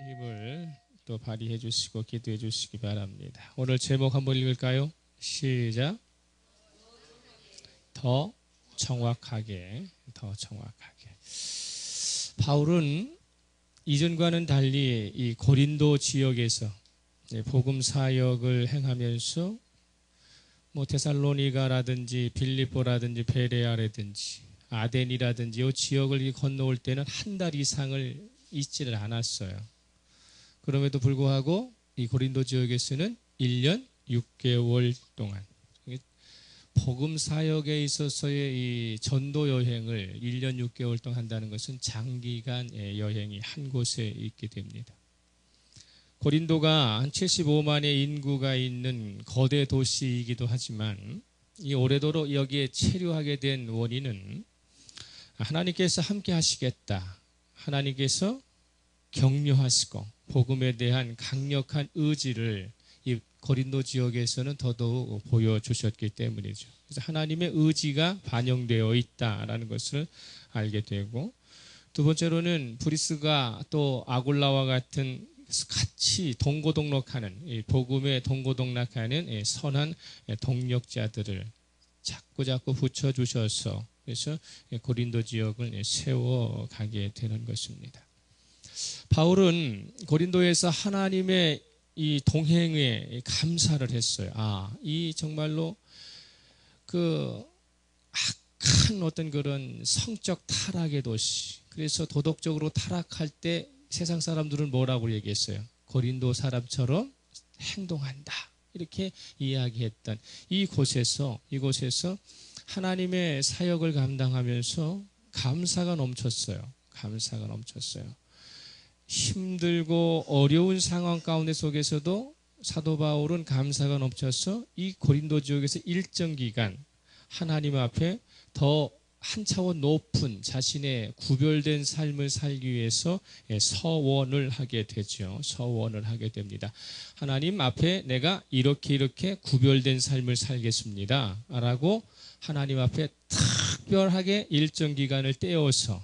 힘을 또 발휘해 주시고 기도해 주시기 바랍니다. 오늘 제목 한번 읽을까요? 시작. 더 정확하게, 더 정확하게. 바울은 이전과는 달리 이 고린도 지역에서 복음 사역을 행하면서 데살로니가라든지 빌립보라든지 베레아라든지 아덴이라든지 이 지역을 건너올 때는 한 달 이상을 있지를 않았어요. 그럼에도 불구하고 이 고린도 지역에서는 1년 6개월 동안 복음 사역에 있어서의 이 전도 여행을 1년 6개월 동안 한다는 것은 장기간 여행이 한 곳에 있게 됩니다. 고린도가 한 75만의 인구가 있는 거대 도시이기도 하지만 이 오래도록 여기에 체류하게 된 원인은 하나님께서 함께 하시겠다. 하나님께서 격려하시고 복음에 대한 강력한 의지를 이 고린도 지역에서는 더더욱 보여주셨기 때문이죠. 그래서 하나님의 의지가 반영되어 있다라는 것을 알게 되고, 두 번째로는 브리스가 또 아굴라와 같은 같이 동고동락하는 복음에 동고동락하는 선한 동력자들을 자꾸 붙여주셔서 그래서 고린도 지역을 세워가게 되는 것입니다. 바울은 고린도에서 하나님의 이 동행에 감사를 했어요. 이 정말로 그 악한 어떤 그런 성적 타락의 도시, 그래서 도덕적으로 타락할 때 세상 사람들은 뭐라고 얘기했어요? 고린도 사람처럼 행동한다. 이렇게 이야기했던 이곳에서 하나님의 사역을 감당하면서 감사가 넘쳤어요. 감사가 넘쳤어요. 힘들고 어려운 상황 가운데 속에서도 사도 바울은 감사가 넘쳐서 이 고린도 지역에서 일정 기간 하나님 앞에 더 한 차원 높은 자신의 구별된 삶을 살기 위해서 서원을 하게 되죠. 서원을 하게 됩니다. 하나님 앞에 내가 이렇게 구별된 삶을 살겠습니다 라고 하나님 앞에 특별하게 일정 기간을 떼어서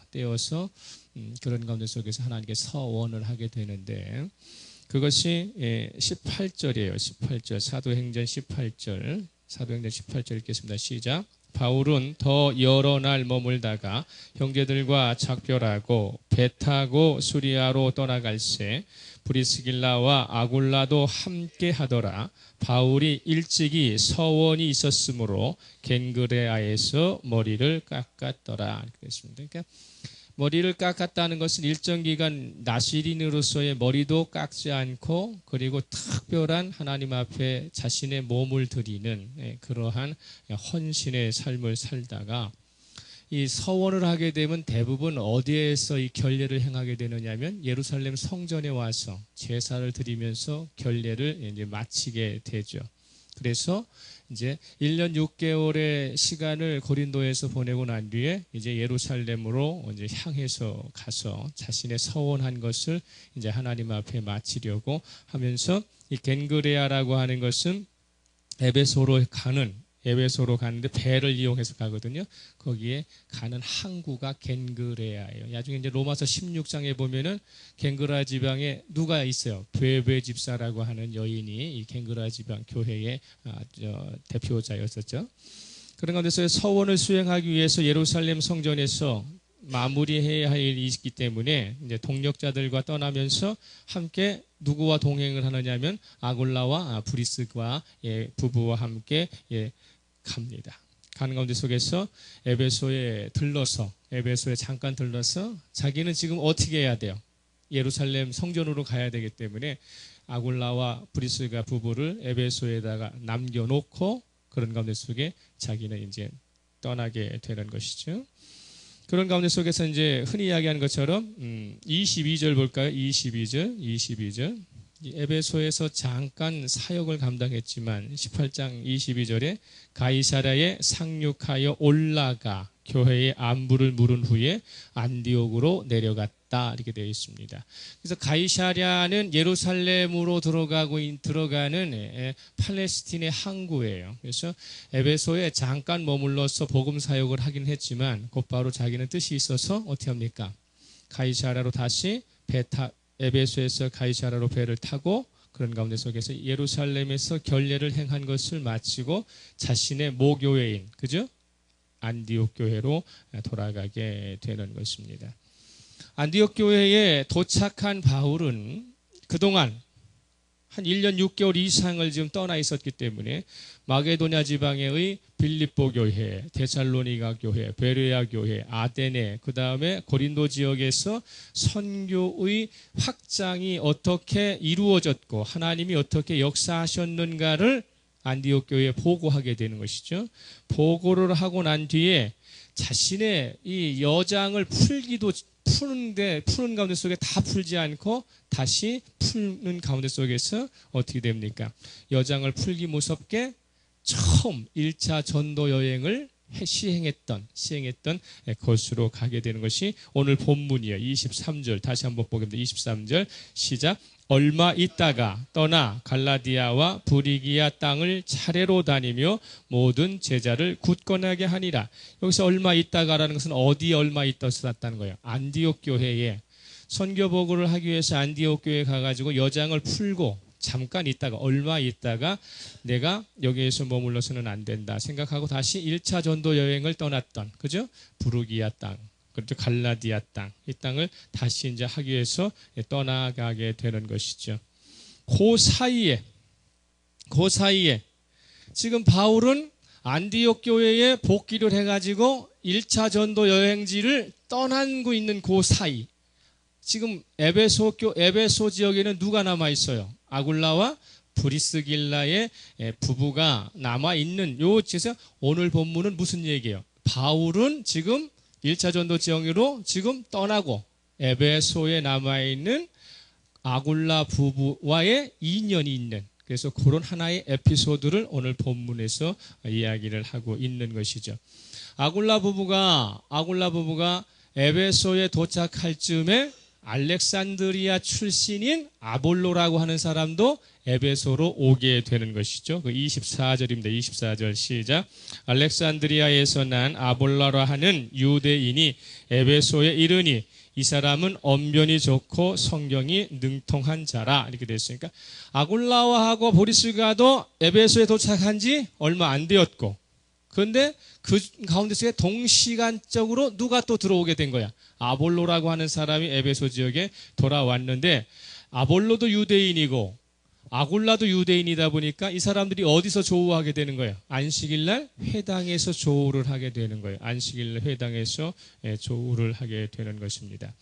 그런 가운데 속에서 하나님께 서원을 하게 되는데, 그것이 18절이에요. 18절 사도행전 18절 읽겠습니다. 시작. 바울은 더 여러 날 머물다가 형제들과 작별하고 배 타고 수리아로 떠나갈새 브리스길라와 아굴라도 함께 하더라. 바울이 일찍이 서원이 있었으므로 겐그레아에서 머리를 깎았더라. 그랬습니다. 그러니까 머리를 깎았다는 것은 일정 기간 나시린으로서의 머리도 깎지 않고, 그리고 특별한 하나님 앞에 자신의 몸을 드리는 그러한 헌신의 삶을 살다가 이 서원을 하게 되면 대부분 어디에서 이 결례를 행하게 되느냐면 예루살렘 성전에 와서 제사를 드리면서 결례를 이제 마치게 되죠. 그래서 이제 1년 6개월의 시간을 고린도에서 보내고 난 뒤에 이제 예루살렘으로 이제 향해서 가서 자신의 서원한 것을 이제 하나님 앞에 마치려고 하면서, 이 겐그레아라고 하는 것은 에베소로 가는데 배를 이용해서 가거든요. 거기에 가는 항구가 겐그레아예요. 나중에 이제 로마서 16장에 보면은 겐그라 지방에 누가 있어요? 베베 집사라고 하는 여인이 이 겐그라 지방 교회의 대표자였었죠. 그런 가운데서 서원을 수행하기 위해서 예루살렘 성전에서 마무리해야 할 일이 있기 때문에 이제 동력자들과 떠나면서 함께 누구와 동행을 하느냐면 아굴라와 브리스과 부부와 함께 갑니다. 가는 가운데 속에서 에베소에 잠깐 들러서 자기는 지금 어떻게 해야 돼요? 예루살렘 성전으로 가야 되기 때문에 아굴라와 브리스가 부부를 에베소에다가 남겨놓고 그런 가운데 속에 자기는 이제 떠나게 되는 것이죠. 그런 가운데 속에서 이제 흔히 이야기하는 것처럼 22절 볼까요? 22절. 에베소에서 잠깐 사역을 감당했지만 18장 22절에 가이사랴에 상륙하여 올라가 교회의 안부를 물은 후에 안디옥으로 내려갔다, 이렇게 되어 있습니다. 그래서 가이사랴는 예루살렘으로 들어가는 팔레스틴의 항구예요. 그래서 에베소에 잠깐 머물러서 복음 사역을 하긴 했지만 곧바로 자기는 뜻이 있어서 어떻게 합니까? 가이사랴로 다시 에베소에서 가이사라로 배를 타고 그런 가운데 속에서 예루살렘에서 결례를 행한 것을 마치고 자신의 모교회인 그죠? 안디옥 교회로 돌아가게 되는 것입니다. 안디옥 교회에 도착한 바울은 그동안 한 1년 6개월 이상을 지금 떠나 있었기 때문에 마게도냐 지방의 빌립보 교회, 데살로니가 교회, 베레아 교회, 아데네, 그 다음에 고린도 지역에서 선교의 확장이 어떻게 이루어졌고 하나님이 어떻게 역사하셨는가를 안디옥 교회에 보고하게 되는 것이죠. 보고를 하고 난 뒤에 자신의 이 여장을 푸는 가운데 속에 다 풀지 않고 다시 푸는 가운데 속에서 어떻게 됩니까? 여장을 풀기 무섭게 처음 1차 전도 여행을 시행했던 곳으로 가게 되는 것이 오늘 본문이에요. 23절 다시 한번 보겠습니다. 23절 시작. 얼마 있다가 떠나 갈라디아와 브리기아 땅을 차례로 다니며 모든 제자를 굳건하게 하니라. 여기서 얼마 있다가라는 것은 어디에 얼마 있다서 났다는 거예요. 안디옥 교회에 선교 보고를 하기 위해서 안디옥 교회에 가가지고 여장을 풀고 잠깐 있다가 얼마 있다가 내가 여기에서 머물러서는 안 된다 생각하고 다시 1차 전도 여행을 떠났던 그죠? 브루기아 땅 그리고 갈라디아 땅 이 땅을 다시 이제 하기 위해서 떠나가게 되는 것이죠. 그 사이에 지금 바울은 안디옥 교회에 복귀를 해가지고 1차 전도 여행지를 떠나고 있는 그 사이 지금 에베소 지역에는 누가 남아 있어요? 아굴라와 브리스길라의 부부가 남아 있는 요 지에서 오늘 본문은 무슨 얘기예요? 바울은 지금 1차 전도 지역으로 지금 떠나고 에베소에 남아 있는 아굴라 부부와의 인연이 있는 그래서 그런 하나의 에피소드를 오늘 본문에서 이야기를 하고 있는 것이죠. 아굴라 부부가 에베소에 도착할 즈음에 알렉산드리아 출신인 아볼로라고 하는 사람도 에베소로 오게 되는 것이죠. 그 24절입니다. 24절 시작. 알렉산드리아에서 난 아볼로라 하는 유대인이 에베소에 이르니 이 사람은 언변이 좋고 성경이 능통한 자라. 이렇게 됐으니까 아굴라와하고 보리스가도 에베소에 도착한 지 얼마 안 되었고 그런데 그 가운데서 동시간적으로 누가 또 들어오게 된 거야. 아볼로라고 하는 사람이 에베소 지역에 돌아왔는데 아볼로도 유대인이고 아굴라도 유대인이다 보니까 이 사람들이 어디서 조우하게 되는 거예요? 안식일날 회당에서 조우를 하게 되는 거예요. 안식일날 회당에서 조우를 하게 되는 것입니다.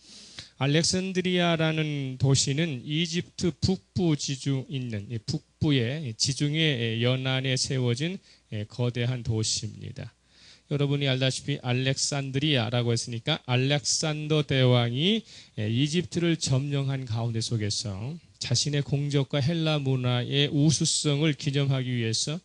알렉산드리아라는 도시는 이집트 북부 지중 있는 북부의 지중해 연안에 세워진 거대한 도시입니다. 여러분이 알다시피 알렉산드리아라고 했으니까 알렉산더 대왕이 이집트를 점령한 가운데 속에서 자신의 공적과 헬라 문화의 우수성을 기념하기 위해서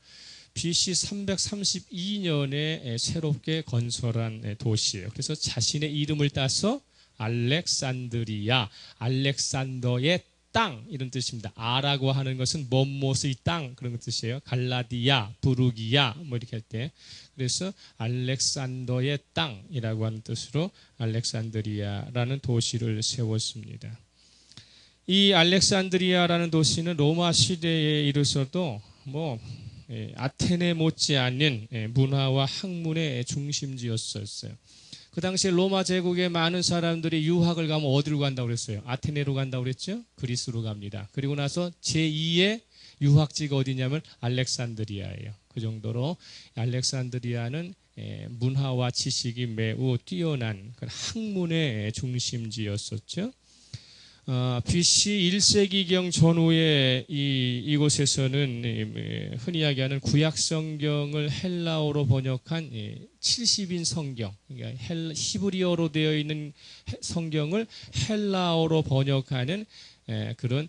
BC 332년에 새롭게 건설한 도시예요. 그래서 자신의 이름을 따서 알렉산드리아, 알렉산더의 땅 이런 뜻입니다. 아라고 하는 것은 먼못의 땅 그런 뜻이에요. 갈라디아, 부르기아 뭐 이렇게 할 때 그래서 알렉산더의 땅이라고 하는 뜻으로 알렉산드리아라는 도시를 세웠습니다. 이 알렉산드리아라는 도시는 로마 시대에 이르러서도 아테네 못지않는 문화와 학문의 중심지였었어요. 그 당시에 로마 제국의 많은 사람들이 유학을 가면 어디로 간다고 그랬어요? 아테네로 간다고 그랬죠? 그리스로 갑니다. 그리고 나서 제2의 유학지가 어디냐면 알렉산드리아예요. 그 정도로 알렉산드리아는 문화와 지식이 매우 뛰어난 학문의 중심지였었죠. BC 1세기경 전후에 이곳에서는 흔히 이야기하는 구약 성경을 헬라어로 번역한 70인 성경, 그러니까 히브리어로 되어 있는 성경을 헬라어로 번역하는 그런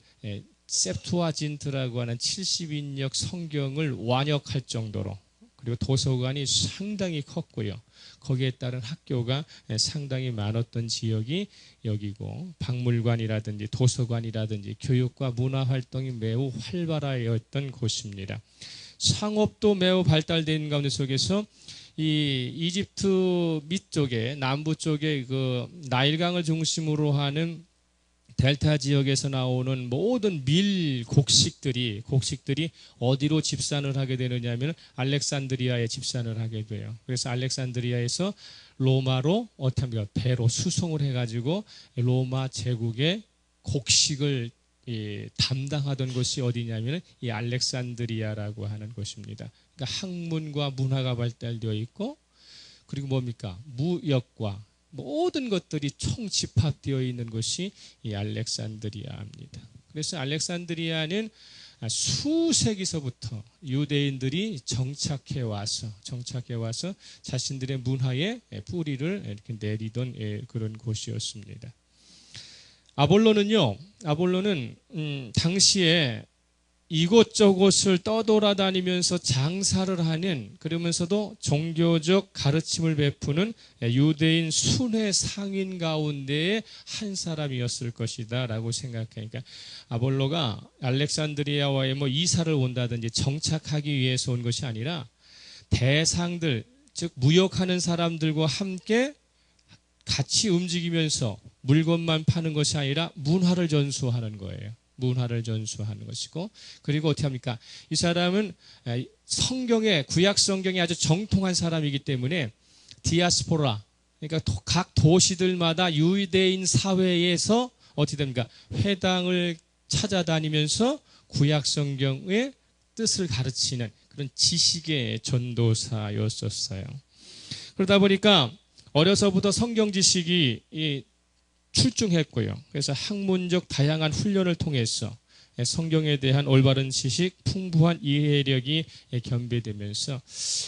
셉투아진트라고 하는 70인역 성경을 완역할 정도로 그리고 도서관이 상당히 컸고요. 거기에 따른 학교가 상당히 많았던 지역이 여기고 박물관이라든지 도서관이라든지 교육과 문화활동이 매우 활발하였던 곳입니다. 상업도 매우 발달된 가운데 속에서 이 이집트 밑쪽에 남부 쪽에 그 나일강을 중심으로 하는 델타 지역에서 나오는 모든 밀 곡식들이 어디로 집산을 하게 되느냐 하면 알렉산드리아에 집산을 하게 돼요. 그래서 알렉산드리아에서 로마로 어떻게 합니까? 배로 수송을 해가지고 로마 제국의 곡식을 담당하던 곳이 어디냐면 이 알렉산드리아라고 하는 곳입니다. 그러니까 학문과 문화가 발달되어 있고, 그리고 뭡니까? 무역과 모든 것들이 총집합되어 있는 곳이 이 알렉산드리아입니다. 그래서 알렉산드리아는 수세기서부터 유대인들이 정착해 와서 자신들의 문화에 뿌리를 이렇게 내리던 그런 곳이었습니다. 아볼로는 당시에 이곳저곳을 떠돌아다니면서 장사를 하는, 그러면서도 종교적 가르침을 베푸는 유대인 순회 상인 가운데의 한 사람이었을 것이다 라고 생각하니까, 아볼로가 알렉산드리아와의 이사를 온다든지 정착하기 위해서 온 것이 아니라 대상들, 즉 무역하는 사람들과 함께 같이 움직이면서 물건만 파는 것이 아니라 문화를 전수하는 거예요. 문화를 전수하는 것이고, 그리고 어떻게 합니까? 이 사람은 성경에, 구약 성경에 아주 정통한 사람이기 때문에 디아스포라, 그러니까 각 도시들마다 유대인 사회에서 어떻게 됩니까? 회당을 찾아다니면서 구약 성경의 뜻을 가르치는 그런 지식의 전도사였었어요. 그러다 보니까 어려서부터 성경 지식이 출중했고요. 그래서 학문적 다양한 훈련을 통해서 성경에 대한 올바른 지식, 풍부한 이해력이 겸비되면서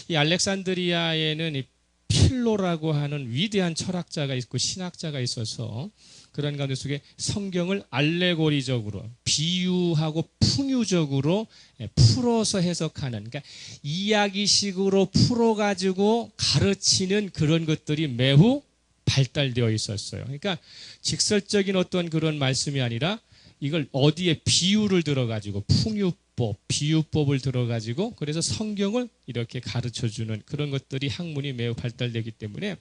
이 알렉산드리아에는 이 필로라고 하는 위대한 철학자가 있고 신학자가 있어서 그런 가운데 속에 성경을 알레고리적으로, 비유하고 풍유적으로 풀어서 해석하는, 그러니까 이야기식으로 풀어가지고 가르치는 그런 것들이 매우 발달되어 있었어요. 그러니까 직설적인 어떤 그런 말씀이 아니라 이걸 어디에 비유를 들어가지고, 풍유법, 비유법을 들어가지고, 그래서 성경을 이렇게 가르쳐주는 그런 것들이 학문이 매우 발달되기 때문에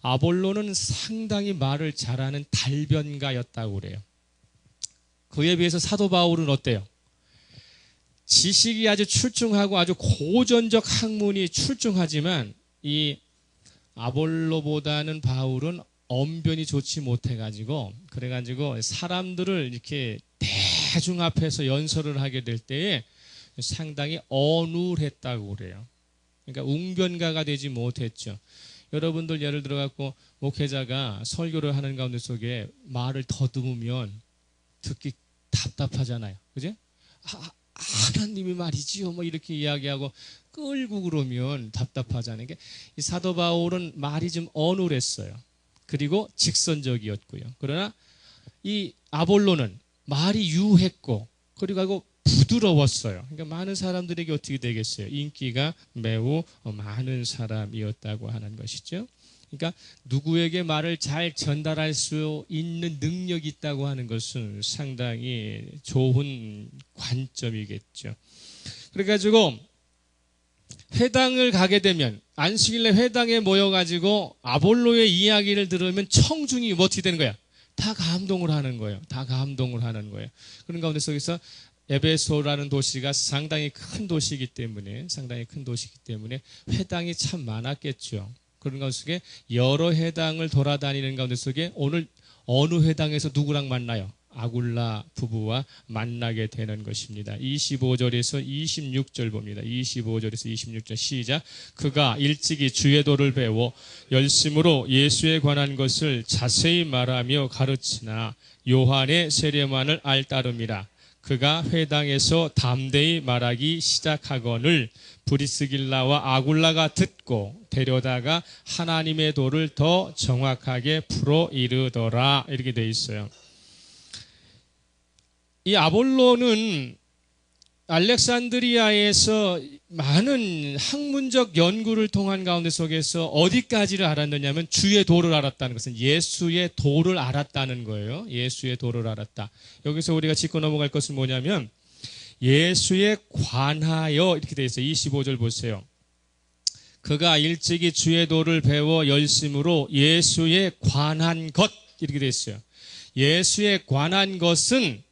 아볼로는 상당히 말을 잘하는 달변가였다고 그래요. 그에 비해서 사도 바울은 어때요? 지식이 아주 출중하고 아주 고전적 학문이 출중하지만 이 아볼로보다는 바울은 언변이 좋지 못해가지고, 그래가지고 사람들을 이렇게 대중 앞에서 연설을 하게 될 때에 상당히 어눌했다고 그래요. 그러니까 웅변가가 되지 못했죠. 여러분들 예를 들어갖고 목회자가 설교를 하는 가운데 속에 말을 더듬으면 듣기 답답하잖아요. 그죠? 하나님이 말이지요. 이렇게 이야기하고 끌고 그러면 답답하잖아요. 그러니까 이 사도 바울은 말이 좀 어눌했어요. 그리고 직선적이었고요. 그러나 이 아볼로는 말이 유했고, 그리고 부드러웠어요. 그러니까 많은 사람들에게 어떻게 되겠어요? 인기가 매우 많은 사람이었다고 하는 것이죠. 그러니까 누구에게 말을 잘 전달할 수 있는 능력이 있다고 하는 것은 상당히 좋은 관점이겠죠. 그래가지고 회당을 가게 되면, 안식일에 회당에 모여가지고 아볼로의 이야기를 들으면 청중이 어떻게 되는 거야? 다 감동을 하는 거예요. 다 감동을 하는 거예요. 그런 가운데 속에서 에베소라는 도시가 상당히 큰 도시이기 때문에 회당이 참 많았겠죠. 그런 가운데 속에 여러 회당을 돌아다니는 가운데 속에 오늘 어느 회당에서 누구랑 만나요? 아굴라 부부와 만나게 되는 것입니다. 25절에서 26절 봅니다. 25절에서 26절 시작. 그가 일찍이 주의 도를 배워 열심으로 예수에 관한 것을 자세히 말하며 가르치나 요한의 세례만을 알따름이라. 그가 회당에서 담대히 말하기 시작하거늘 브리스길라와 아굴라가 듣고 데려다가 하나님의 도를 더 정확하게 풀어 이르더라. 이렇게 돼 있어요. 이 아볼로는 알렉산드리아에서 많은 학문적 연구를 통한 가운데 속에서 어디까지를 알았느냐면 주의 도를 알았다는 것은 예수의 도를 알았다는 거예요. 예수의 도를 알았다. 여기서 우리가 짚고 넘어갈 것은 뭐냐면 예수에 관하여 이렇게 되어 있어요. 25절 보세요. 그가 일찍이 주의 도를 배워 열심으로 예수에 관한 것 이렇게 되어 있어요. 예수에 관한 것은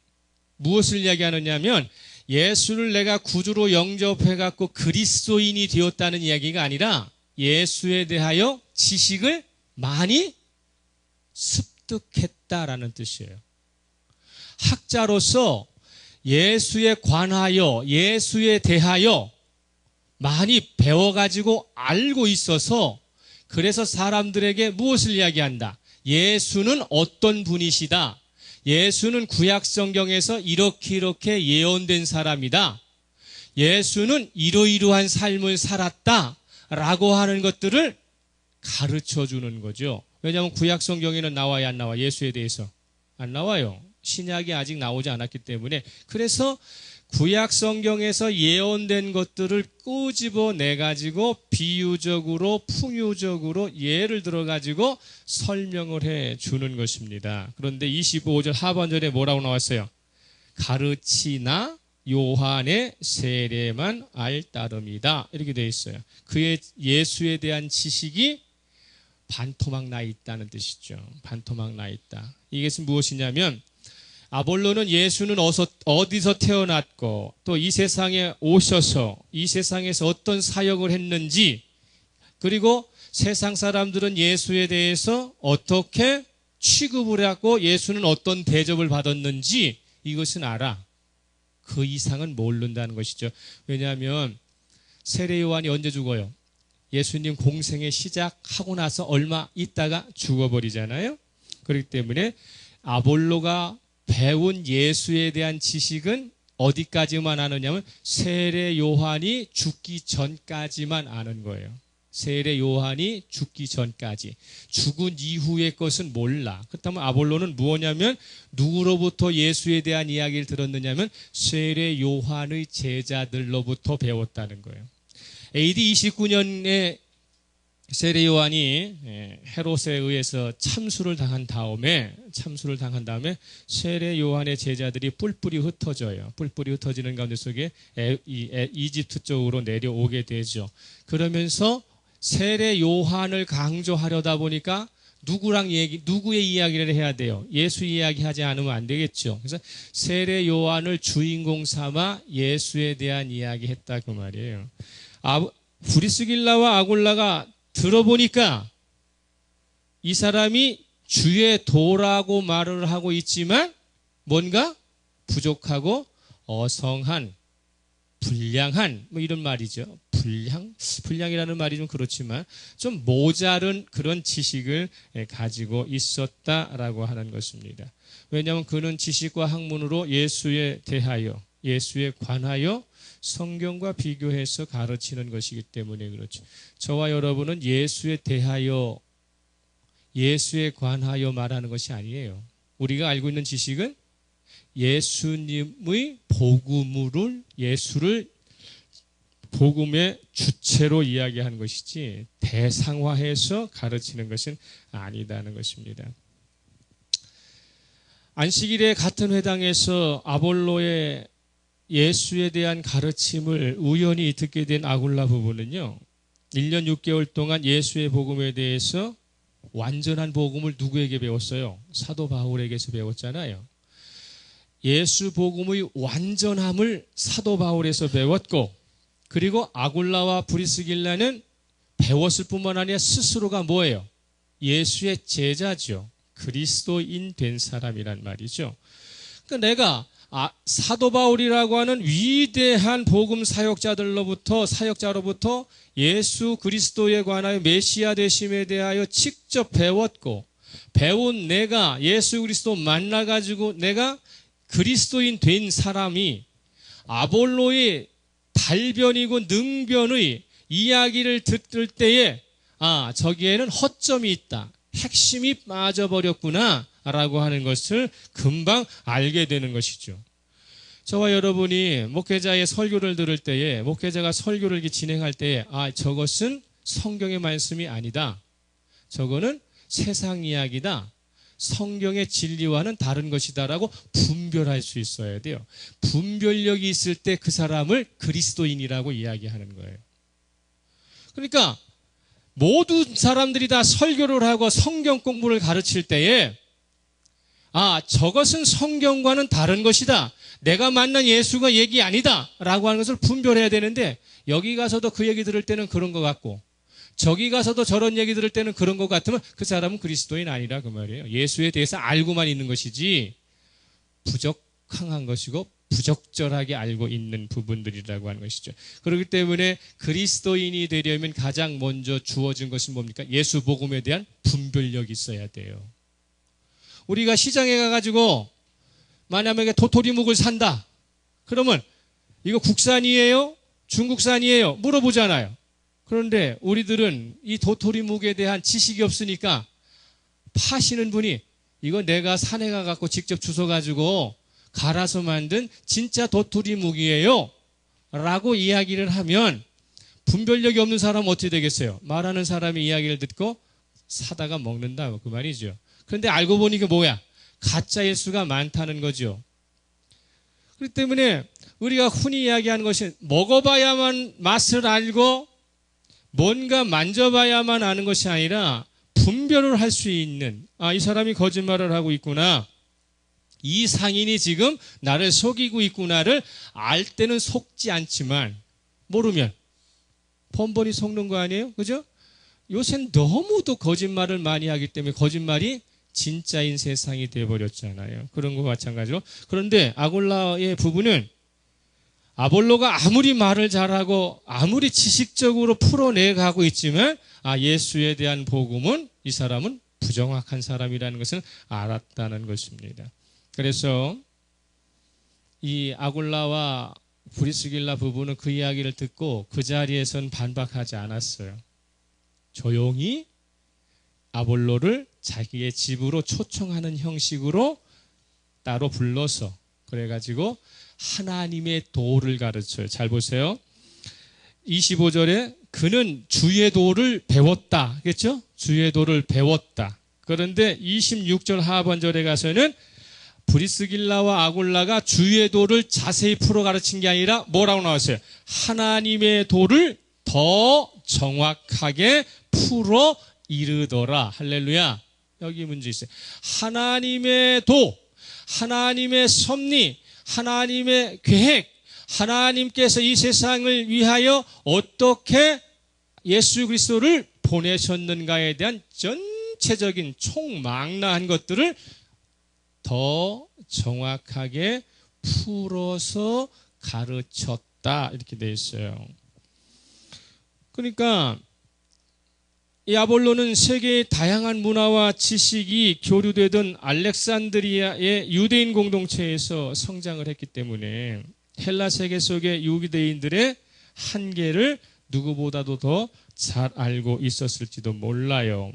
무엇을 이야기하느냐면 예수를 내가 구주로 영접해갖고 그리스도인이 되었다는 이야기가 아니라 예수에 대하여 지식을 많이 습득했다라는 뜻이에요. 학자로서 예수에 관하여 예수에 대하여 많이 배워가지고 알고 있어서 그래서 사람들에게 무엇을 이야기한다? 예수는 어떤 분이시다. 예수는 구약 성경에서 이렇게 예언된 사람이다. 예수는 이러이러한 삶을 살았다. 라고 하는 것들을 가르쳐 주는 거죠. 왜냐하면 구약 성경에는 나와야 안 나와? 예수에 대해서 안 나와요. 신약이 아직 나오지 않았기 때문에. 그래서 구약 성경에서 예언된 것들을 끄집어내 가지고 비유적으로 풍유적으로 예를 들어 가지고 설명을 해 주는 것입니다. 그런데 25절 하반절에 뭐라고 나왔어요? 가르치나 요한의 세례만 알 따름이다. 이렇게 되어 있어요. 그의 예수에 대한 지식이 반토막 나 있다는 뜻이죠. 반토막 나 있다. 이것은 무엇이냐면 아볼로는 예수는 어디서 태어났고 또 이 세상에 오셔서 이 세상에서 어떤 사역을 했는지 그리고 세상 사람들은 예수에 대해서 어떻게 취급을 하고 예수는 어떤 대접을 받았는지 이것은 알아. 그 이상은 모른다는 것이죠. 왜냐하면 세례 요한이 언제 죽어요? 예수님 공생의 시작하고 나서 얼마 있다가 죽어버리잖아요. 그렇기 때문에 아볼로가 배운 예수에 대한 지식은 어디까지만 아느냐면 세례 요한이 죽기 전까지만 아는 거예요. 세례 요한이 죽기 전까지. 죽은 이후의 것은 몰라. 그렇다면 아볼로는 무엇냐면 누구로부터 예수에 대한 이야기를 들었느냐면 세례 요한의 제자들로부터 배웠다는 거예요. AD 29년에 세례 요한이 헤롯에 의해서 참수를 당한 다음에 세례 요한의 제자들이 뿔뿔이 흩어져요. 뿔뿔이 흩어지는 가운데 속에 이집트 쪽으로 내려오게 되죠. 그러면서 세례 요한을 강조하려다 보니까 누구의 이야기를 해야 돼요? 예수 이야기하지 않으면 안 되겠죠. 그래서 세례 요한을 주인공 삼아 예수에 대한 이야기했다 그 말이에요. 브리스길라와 아굴라가 들어보니까 이 사람이 주의 도라고 말을 하고 있지만 뭔가 부족하고 어성한 불량한 뭐 이런 말이죠. 불량이라는 말이 좀 그렇지만 좀 모자른 그런 지식을 가지고 있었다라고 하는 것입니다. 왜냐하면 그는 지식과 학문으로 예수에 대하여 예수에 관하여 성경과 비교해서 가르치는 것이기 때문에 그렇죠. 저와 여러분은 예수에 대하여 예수에 관하여 말하는 것이 아니에요. 우리가 알고 있는 지식은 예수님의 예수를 복음의 주체로 이야기하는 것이지 대상화해서 가르치는 것은 아니다는 것입니다. 안식일에 같은 회당에서 아볼로의 예수에 대한 가르침을 우연히 듣게 된 아굴라 부부는요, 1년 6개월 동안 예수의 복음에 대해서 완전한 복음을 누구에게 배웠어요? 사도 바울에게서 배웠잖아요. 예수 복음의 완전함을 사도 바울에서 배웠고, 그리고 아굴라와 브리스길라는 배웠을 뿐만 아니라 스스로가 뭐예요? 예수의 제자죠. 그리스도인 된 사람이란 말이죠. 그러니까 내가 사도 바울이라고 하는 위대한 복음 사역자로부터 예수 그리스도에 관하여 메시아 되심에 대하여 직접 배웠고, 배운 내가 예수 그리스도 만나가지고 내가 그리스도인 된 사람이 아볼로의 달변이고 능변의 이야기를 듣을 때에 저기에는 허점이 있다. 핵심이 빠져버렸구나 라고 하는 것을 금방 알게 되는 것이죠. 저와 여러분이 목회자의 설교를 들을 때에 목회자가 설교를 진행할 때에 저것은 성경의 말씀이 아니다. 저거는 세상 이야기다. 성경의 진리와는 다른 것이다라고 분별할 수 있어야 돼요. 분별력이 있을 때 그 사람을 그리스도인이라고 이야기하는 거예요. 그러니까 모든 사람들이 다 설교를 하고 성경 공부를 가르칠 때에 아, 저것은 성경과는 다른 것이다. 내가 만난 예수가 얘기 아니다. 라고 하는 것을 분별해야 되는데 여기 가서도 그 얘기 들을 때는 그런 것 같고 저기 가서도 저런 얘기 들을 때는 그런 것 같으면 그 사람은 그리스도인 아니라 그 말이에요. 예수에 대해서 알고만 있는 것이지 부적항한 것이고 부적절하게 알고 있는 부분들이라고 하는 것이죠. 그렇기 때문에 그리스도인이 되려면 가장 먼저 주어진 것은 뭡니까? 예수 복음에 대한 분별력이 있어야 돼요. 우리가 시장에 가가지고 만약에 도토리묵을 산다. 그러면 이거 국산이에요? 중국산이에요? 물어보잖아요. 그런데 우리들은 이 도토리묵에 대한 지식이 없으니까 파시는 분이 이거 내가 산에 가갖고 직접 주워가지고 갈아서 만든 진짜 도토리묵이에요 라고 이야기를 하면 분별력이 없는 사람은 어떻게 되겠어요? 말하는 사람이 이야기를 듣고 사다가 먹는다 그 말이죠. 그런데 알고 보니 그 뭐야? 가짜일 수가 많다는 거죠. 그렇기 때문에 우리가 흔히 이야기하는 것이 먹어봐야만 맛을 알고 뭔가 만져봐야만 아는 것이 아니라 분별을 할 수 있는, 아, 이 사람이 거짓말을 하고 있구나. 이 상인이 지금 나를 속이고 있구나를 알 때는 속지 않지만 모르면 번번이 속는 거 아니에요? 그죠? 요새는 너무도 거짓말을 많이 하기 때문에 거짓말이 진짜인 세상이 되어버렸잖아요. 그런 거 마찬가지로. 그런데 아골라의 부부는 아볼로가 아무리 말을 잘하고 아무리 지식적으로 풀어내가고 있지만 아, 예수에 대한 복음은 이 사람은 부정확한 사람이라는 것을 알았다는 것입니다. 그래서 이 아골라와 브리스길라 부부는 그 이야기를 듣고 그 자리에선 반박하지 않았어요. 조용히 아볼로를 자기의 집으로 초청하는 형식으로 따로 불러서 그래가지고 하나님의 도를 가르쳐요. 잘 보세요. 25절에 그는 주의 도를 배웠다. 그렇죠? 주의 도를 배웠다. 그런데 26절 하반절에 가서는 브리스길라와 아골라가 주의 도를 자세히 풀어 가르친 게 아니라 뭐라고 나왔어요? 하나님의 도를 더 정확하게 풀어 이르더라. 할렐루야. 여기 문제 있어요. 하나님의 도, 하나님의 섭리, 하나님의 계획, 하나님께서 이 세상을 위하여 어떻게 예수 그리스도를 보내셨는가에 대한 전체적인 총망라한 것들을 더 정확하게 풀어서 가르쳤다. 이렇게 되어 있어요. 그러니까 이 아볼로는 세계의 다양한 문화와 지식이 교류되던 알렉산드리아의 유대인 공동체에서 성장을 했기 때문에 헬라 세계 속의 유대인들의 한계를 누구보다도 더 잘 알고 있었을지도 몰라요.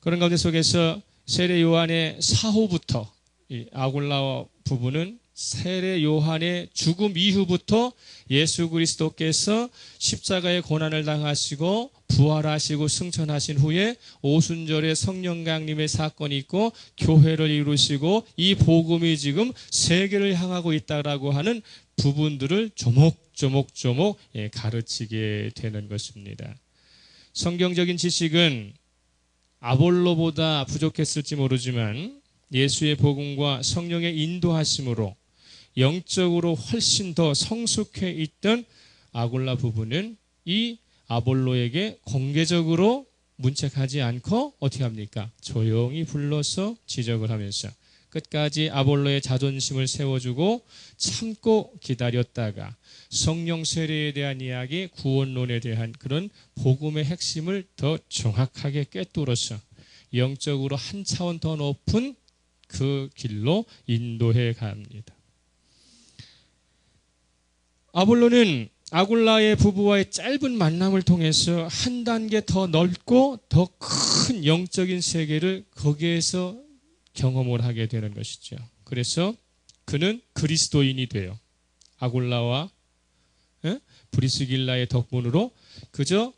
그런 가운데 속에서 세례 요한의 사후부터 이 아골라 부부는 세례 요한의 죽음 이후부터 예수 그리스도께서 십자가의 고난을 당하시고 부활하시고 승천하신 후에 오순절에 성령 강림의 사건이 있고 교회를 이루시고 이 복음이 지금 세계를 향하고 있다라고 하는 부분들을 조목조목 가르치게 되는 것입니다. 성경적인 지식은 아볼로보다 부족했을지 모르지만 예수의 복음과 성령의 인도하심으로 영적으로 훨씬 더 성숙해 있던 아골라 부부는 이 아볼로에게 공개적으로 문책하지 않고 어떻게 합니까? 조용히 불러서 지적을 하면서 끝까지 아볼로의 자존심을 세워주고 참고 기다렸다가 성령 세례에 대한 이야기, 구원론에 대한 그런 복음의 핵심을 더 정확하게 꿰뚫어서 영적으로 한 차원 더 높은 그 길로 인도해 갑니다. 아볼로는 아골라의 부부와의 짧은 만남을 통해서 한 단계 더 넓고 더 큰 영적인 세계를 거기에서 경험을 하게 되는 것이죠. 그래서 그는 그리스도인이 돼요. 아골라와 브리스길라의 덕분으로 그저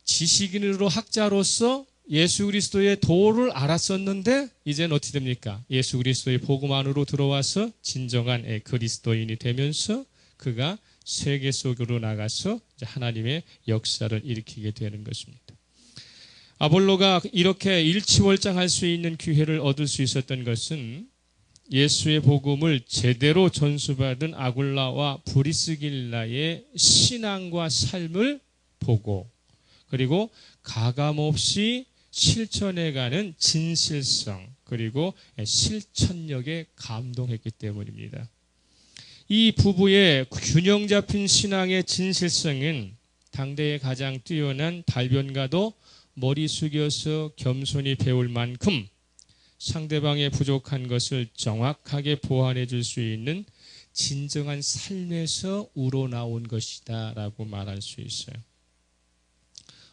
지식인으로 학자로서 예수 그리스도의 도를 알았었는데 이제는 어떻게 됩니까? 예수 그리스도의 복음 안으로 들어와서 진정한 그리스도인이 되면서 그가 세계 속으로 나가서 하나님의 역사를 일으키게 되는 것입니다. 아볼로가 이렇게 일취월장할 수 있는 기회를 얻을 수 있었던 것은 예수의 복음을 제대로 전수받은 아굴라와 브리스길라의 신앙과 삶을 보고, 그리고 가감없이 실천해가는 진실성, 그리고 실천력에 감동했기 때문입니다. 이 부부의 균형 잡힌 신앙의 진실성은 당대의 가장 뛰어난 달변가도 머리 숙여서 겸손히 배울 만큼 상대방의 부족한 것을 정확하게 보완해 줄 수 있는 진정한 삶에서 우러나온 것이다 라고 말할 수 있어요.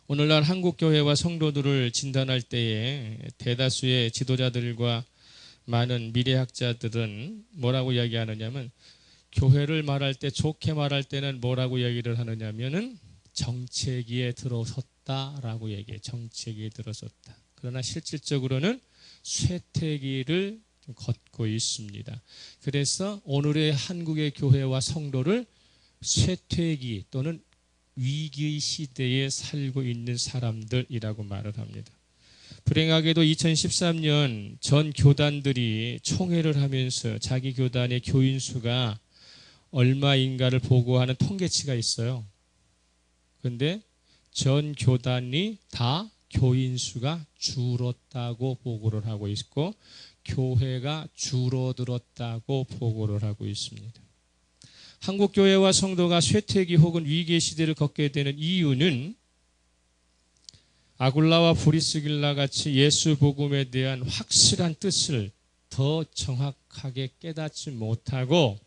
오늘날 한국교회와 성도들을 진단할 때에 대다수의 지도자들과 많은 미래학자들은 뭐라고 이야기하느냐면, 교회를 말할 때, 좋게 말할 때는 뭐라고 얘기를 하느냐면은 정체기에 들어섰다라고 얘기해요. 정체기에 들어섰다. 그러나 실질적으로는 쇠퇴기를 걷고 있습니다. 그래서 오늘의 한국의 교회와 성도를 쇠퇴기 또는 위기 시대에 살고 있는 사람들이라고 말을 합니다. 불행하게도 2013년 전 교단들이 총회를 하면서 자기 교단의 교인 수가 얼마인가를 보고하는 통계치가 있어요. 그런데 전 교단이 다 교인 수가 줄었다고 보고를 하고 있고, 교회가 줄어들었다고 보고를 하고 있습니다. 한국교회와 성도가 쇠퇴기 혹은 위기의 시대를 걷게 되는 이유는 아굴라와 브리스길라 같이 예수 복음에 대한 확실한 뜻을 더 정확하게 깨닫지 못하고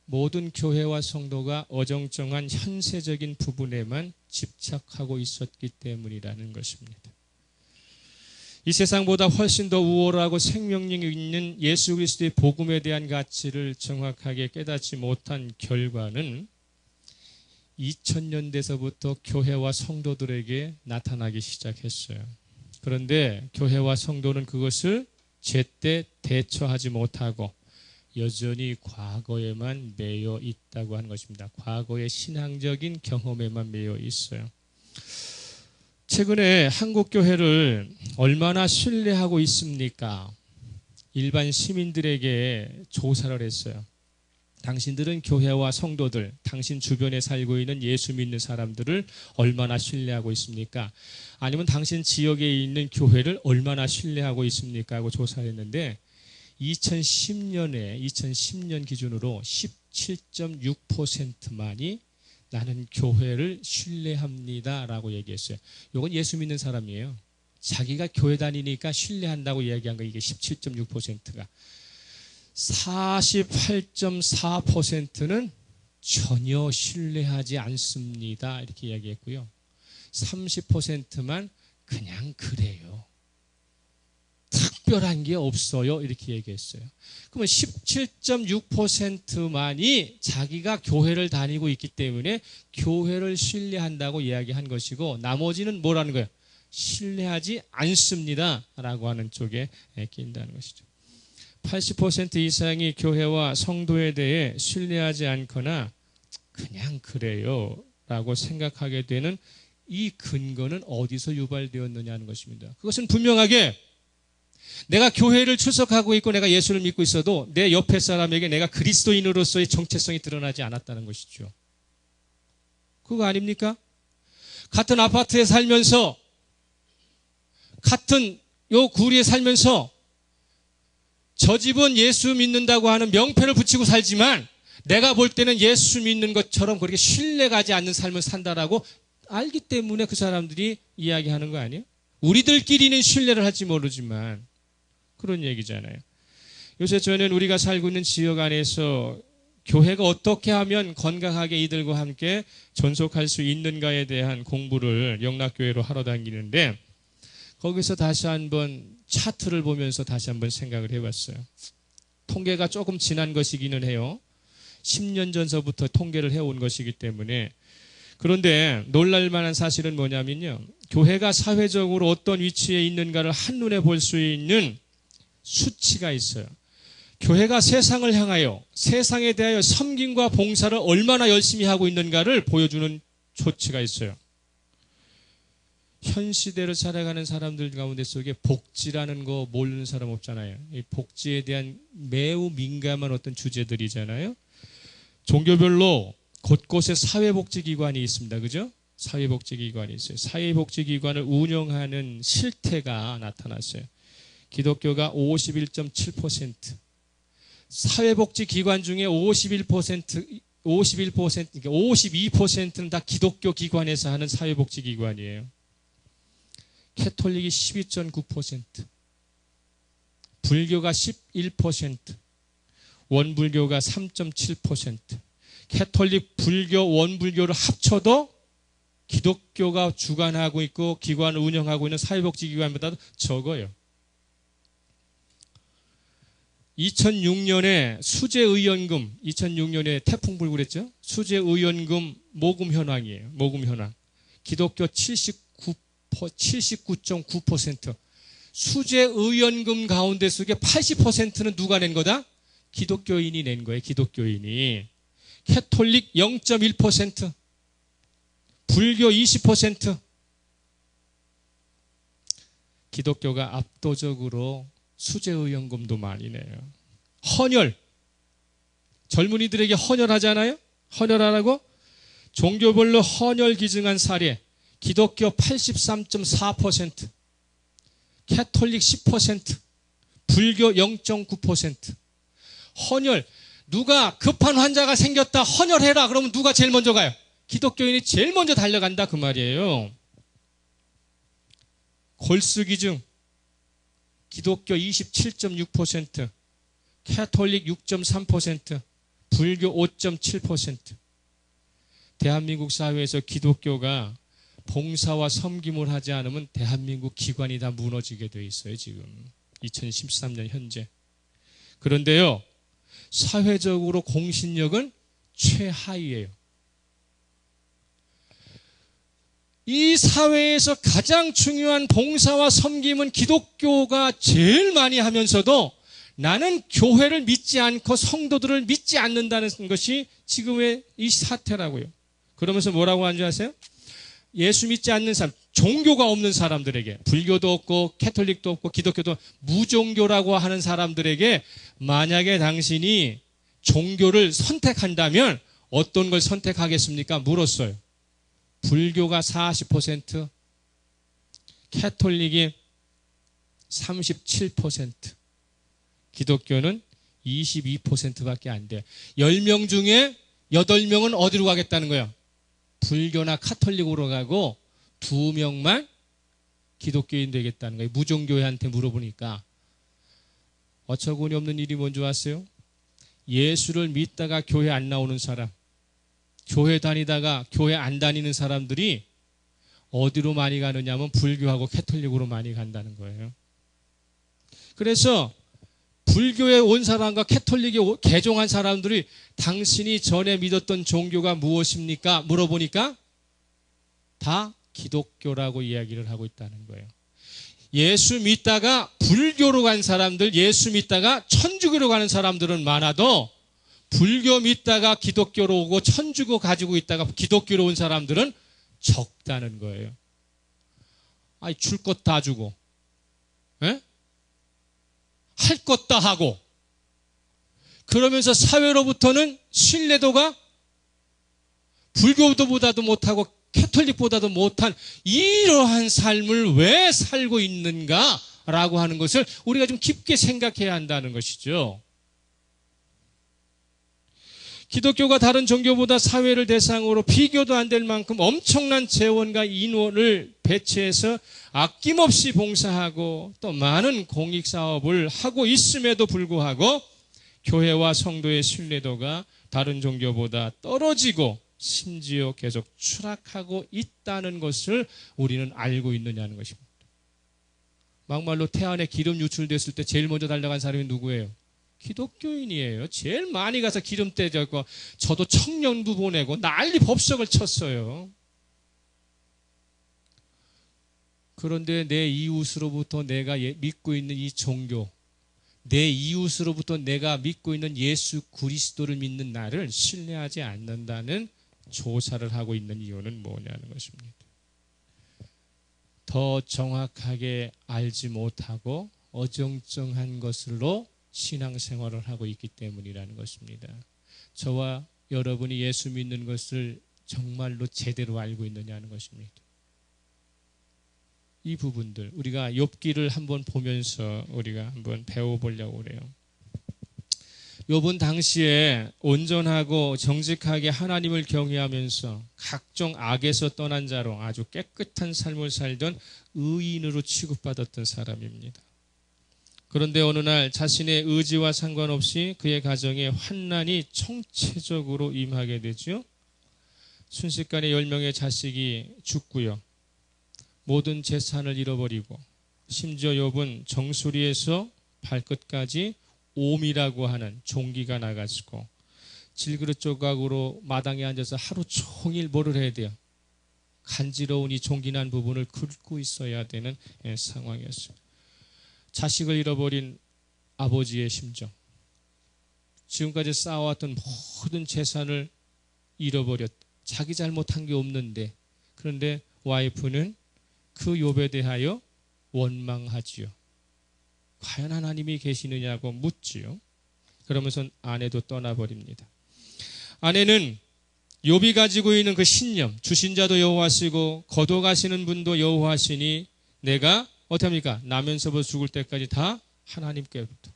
모든 교회와 성도가 어정쩡한 현세적인 부분에만 집착하고 있었기 때문이라는 것입니다. 이 세상보다 훨씬 더 우월하고 생명력이 있는 예수 그리스도의 복음에 대한 가치를 정확하게 깨닫지 못한 결과는 2000년대서부터 교회와 성도들에게 나타나기 시작했어요. 그런데 교회와 성도는 그것을 제때 대처하지 못하고 여전히 과거에만 매여 있다고 하는 것입니다. 과거의 신앙적인 경험에만 매여 있어요. 최근에 한국교회를 얼마나 신뢰하고 있습니까? 일반 시민들에게 조사를 했어요. 당신들은 교회와 성도들, 당신 주변에 살고 있는 예수 믿는 사람들을 얼마나 신뢰하고 있습니까? 아니면 당신 지역에 있는 교회를 얼마나 신뢰하고 있습니까? 하고 조사했는데 2010년 기준으로 17.6%만이 나는 교회를 신뢰합니다 라고 얘기했어요. 이건 예수 믿는 사람이에요. 자기가 교회 다니니까 신뢰한다고 이야기한 거, 이게 17.6%가 48.4%는 전혀 신뢰하지 않습니다 이렇게 이야기했고요. 30%만 그냥 그래요, 특별한 게 없어요 이렇게 얘기했어요. 그러면 17.6%만이 자기가 교회를 다니고 있기 때문에 교회를 신뢰한다고 이야기한 것이고, 나머지는 뭐라는 거예요? 신뢰하지 않습니다 라고 하는 쪽에 끼인다는 것이죠. 80% 이상이 교회와 성도에 대해 신뢰하지 않거나 그냥 그래요 라고 생각하게 되는 이 근거는 어디서 유발되었느냐는 것입니다. 그것은 분명하게 내가 교회를 출석하고 있고 내가 예수를 믿고 있어도 내 옆에 사람에게 내가 그리스도인으로서의 정체성이 드러나지 않았다는 것이죠. 그거 아닙니까? 같은 아파트에 살면서, 같은 요 구리에 살면서 저 집은 예수 믿는다고 하는 명패를 붙이고 살지만 내가 볼 때는 예수 믿는 것처럼 그렇게 신뢰가지 않는 삶을 산다라고 알기 때문에 그 사람들이 이야기하는 거 아니에요? 우리들끼리는 신뢰를 할지 모르지만 그런 얘기잖아요. 요새 저는 우리가 살고 있는 지역 안에서 교회가 어떻게 하면 건강하게 이들과 함께 전속할 수 있는가에 대한 공부를 영락교회로 하러 다니는데, 거기서 다시 한번 차트를 보면서 다시 한번 생각을 해봤어요. 통계가 조금 지난 것이기는 해요. 10년 전서부터 통계를 해온 것이기 때문에. 그런데 놀랄만한 사실은 뭐냐면요, 교회가 사회적으로 어떤 위치에 있는가를 한눈에 볼 수 있는 수치가 있어요. 교회가 세상을 향하여, 세상에 대하여 섬김과 봉사를 얼마나 열심히 하고 있는가를 보여주는 조치가 있어요. 현 시대를 살아가는 사람들 가운데 속에 복지라는 거 모르는 사람 없잖아요. 이 복지에 대한 매우 민감한 어떤 주제들이잖아요. 종교별로 곳곳에 사회복지기관이 있습니다. 그죠? 사회복지기관이 있어요. 사회복지기관을 운영하는 실태가 나타났어요. 기독교가 51.7%, 사회복지기관 중에 52%는 다 기독교 기관에서 하는 사회복지기관이에요. 캐톨릭이 12.9%, 불교가 11%, 원불교가 3.7%, 캐톨릭, 불교, 원불교를 합쳐도 기독교가 주관하고 있고 기관을 운영하고 있는 사회복지기관보다도 적어요. 2006년에 수재의원금, 2006년에 태풍 불고 그랬죠? 수재의원금 모금 현황이에요. 모금 현황. 기독교 79.9%. 수재의원금 가운데 속에 80%는 누가 낸 거다? 기독교인이 낸 거예요. 기독교인이. 캐톨릭 0.1%, 불교 20%. 기독교가 압도적으로 수재의원금도 많이 내요. 헌혈. 젊은이들에게 헌혈하잖아요? 헌혈하라고? 종교별로 헌혈 기증한 사례. 기독교 83.4%, 캐톨릭 10%, 불교 0.9%. 헌혈. 누가 급한 환자가 생겼다 헌혈해라 그러면 누가 제일 먼저 가요? 기독교인이 제일 먼저 달려간다 그 말이에요. 골수기증. 기독교 27.6%, 캐톨릭 6.3%, 불교 5.7%. 대한민국 사회에서 기독교가 봉사와 섬김을 하지 않으면 대한민국 기관이 다 무너지게 돼 있어요. 지금 2013년 현재. 그런데요, 사회적으로 공신력은 최하위예요. 이 사회에서 가장 중요한 봉사와 섬김은 기독교가 제일 많이 하면서도 나는 교회를 믿지 않고 성도들을 믿지 않는다는 것이 지금의 이 사태라고요. 그러면서 뭐라고 하는지 아세요? 예수 믿지 않는 사람, 종교가 없는 사람들에게, 불교도 없고 캐톨릭도 없고 기독교도 무종교라고 하는 사람들에게 만약에 당신이 종교를 선택한다면 어떤 걸 선택하겠습니까? 물었어요. 불교가 40%, 캐톨릭이 37%, 기독교는 22%밖에 안 돼요. 10명 중에 8명은 어디로 가겠다는 거예요? 불교나 카톨릭으로 가고 2명만 기독교인 되겠다는 거예요. 무종교회한테 물어보니까. 어처구니 없는 일이 뭔지 아세요? 예수를 믿다가 교회 안 나오는 사람, 교회 다니다가 교회 안 다니는 사람들이 어디로 많이 가느냐면 불교하고 캐톨릭으로 많이 간다는 거예요. 그래서 불교에 온 사람과 캐톨릭에 개종한 사람들이 당신이 전에 믿었던 종교가 무엇입니까? 물어보니까 다 기독교라고 이야기를 하고 있다는 거예요. 예수 믿다가 불교로 간 사람들, 예수 믿다가 천주교로 가는 사람들은 많아도 불교 믿다가 기독교로 오고 천주교 가지고 있다가 기독교로 온 사람들은 적다는 거예요. 아니, 줄 것 다 주고, 에? 할 것 다 하고, 그러면서 사회로부터는 신뢰도가 불교도보다도 못하고 캐톨릭보다도 못한 이러한 삶을 왜 살고 있는가라고 하는 것을 우리가 좀 깊게 생각해야 한다는 것이죠. 기독교가 다른 종교보다 사회를 대상으로 비교도 안 될 만큼 엄청난 재원과 인원을 배치해서 아낌없이 봉사하고 또 많은 공익사업을 하고 있음에도 불구하고 교회와 성도의 신뢰도가 다른 종교보다 떨어지고 심지어 계속 추락하고 있다는 것을 우리는 알고 있느냐는 것입니다. 막말로 태안에 기름 유출됐을 때 제일 먼저 달려간 사람이 누구예요? 기독교인이에요. 제일 많이 가서 기름때 졌고, 저도 청년부 보내고 난리 법석을 쳤어요. 그런데 내 이웃으로부터 내가 믿고 있는 이 종교, 내 이웃으로부터 내가 믿고 있는 예수 그리스도를 믿는 나를 신뢰하지 않는다는 조사를 하고 있는 이유는 뭐냐는 것입니다. 더 정확하게 알지 못하고 어정쩡한 것으로 신앙생활을 하고 있기 때문이라는 것입니다. 저와 여러분이 예수 믿는 것을 정말로 제대로 알고 있느냐는 것입니다. 이 부분들 우리가 욥기를 한번 보면서 우리가 한번 배워보려고 그래요. 욥은 당시에 온전하고 정직하게 하나님을 경외하면서 각종 악에서 떠난 자로 아주 깨끗한 삶을 살던 의인으로 취급받았던 사람입니다. 그런데 어느 날 자신의 의지와 상관없이 그의 가정에 환난이 총체적으로 임하게 되죠. 순식간에 10명의 자식이 죽고요. 모든 재산을 잃어버리고 심지어 욥은 정수리에서 발끝까지 옴이라고 하는 종기가 나가지고 질그릇 조각으로 마당에 앉아서 하루 종일 뭐를 해야 돼요? 간지러운 이 종기 난 부분을 긁고 있어야 되는 상황이었어요. 자식을 잃어버린 아버지의 심정, 지금까지 쌓아왔던 모든 재산을 잃어버렸다. 자기 잘못한 게 없는데, 그런데 와이프는 그 욥에 대하여 원망하지요. 과연 하나님이 계시느냐고 묻지요. 그러면서 아내도 떠나버립니다. 아내는 욥이 가지고 있는 그 신념, 주신 자도 여호와시고 거둬가시는 분도 여호와시니 내가 어떻습니까? 나면서부터 죽을 때까지 다 하나님께로부터.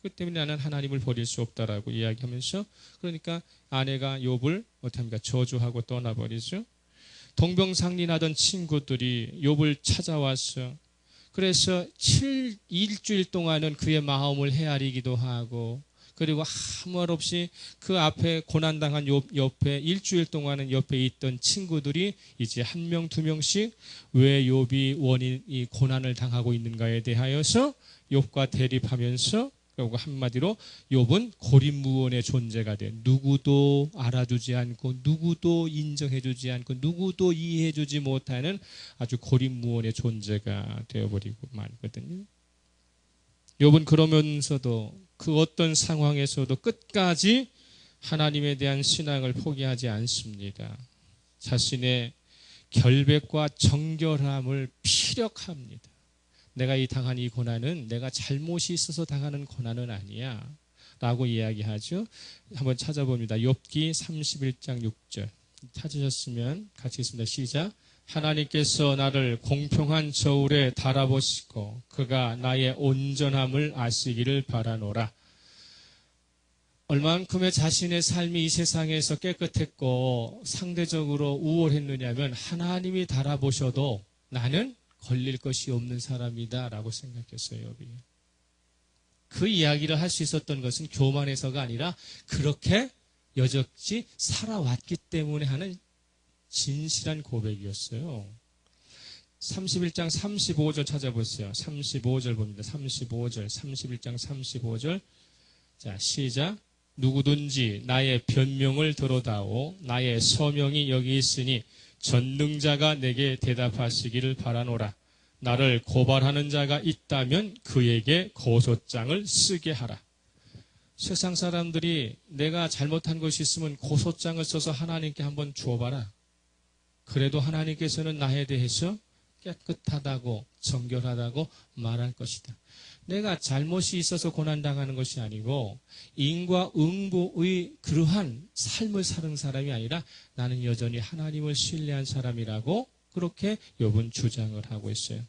그 때문에 나는 하나님을 버릴 수 없다라고 이야기하면서, 그러니까 아내가 욥을 어떻습니까? 저주하고 떠나버리죠. 동병상련하던 친구들이 욥을 찾아왔어. 그래서 일주일 동안은 그의 마음을 헤아리기도 하고, 그리고 아무 말 없이 그 앞에 고난당한 욥 옆에 일주일 동안은 옆에 있던 친구들이 이제 한 명, 두 명씩 왜 욥이 이 고난을 당하고 있는가에 대하여서 욥과 대립하면서, 결국 한마디로 욥은 고립무원의 존재가 돼. 누구도 알아주지 않고 누구도 인정해주지 않고 누구도 이해해주지 못하는 아주 고립무원의 존재가 되어버리고 말거든요. 욥은 그러면서도 그 어떤 상황에서도 끝까지 하나님에 대한 신앙을 포기하지 않습니다. 자신의 결백과 정결함을 피력합니다. 내가 당한 이 고난은 내가 잘못이 있어서 당하는 고난은 아니야 라고 이야기하죠. 한번 찾아봅니다. 욥기 31장 6절 찾으셨으면 같이 있습니다. 시작. 하나님께서 나를 공평한 저울에 달아보시고 그가 나의 온전함을 아시기를 바라노라. 얼만큼의 자신의 삶이 이 세상에서 깨끗했고 상대적으로 우월했느냐면 하나님이 달아보셔도 나는 걸릴 것이 없는 사람이다 라고 생각했어요. 욥이. 그 이야기를 할 수 있었던 것은 교만해서가 아니라 그렇게 여적지 살아왔기 때문에 하는 진실한 고백이었어요. 31장 35절 찾아보세요. 35절 봅니다. 35절, 31장 35절. 자, 시작. 누구든지 나의 변명을 들어다오. 나의 서명이 여기 있으니 전능자가 내게 대답하시기를 바라노라. 나를 고발하는 자가 있다면 그에게 고소장을 쓰게 하라. 세상 사람들이 내가 잘못한 것이 있으면 고소장을 써서 하나님께 한번 주어봐라. 그래도 하나님께서는 나에 대해서 깨끗하다고 정결하다고 말할 것이다. 내가 잘못이 있어서 고난당하는 것이 아니고 인과응보의 그러한 삶을 사는 사람이 아니라 나는 여전히 하나님을 신뢰한 사람이라고 그렇게 욥은 주장을 하고 있어요.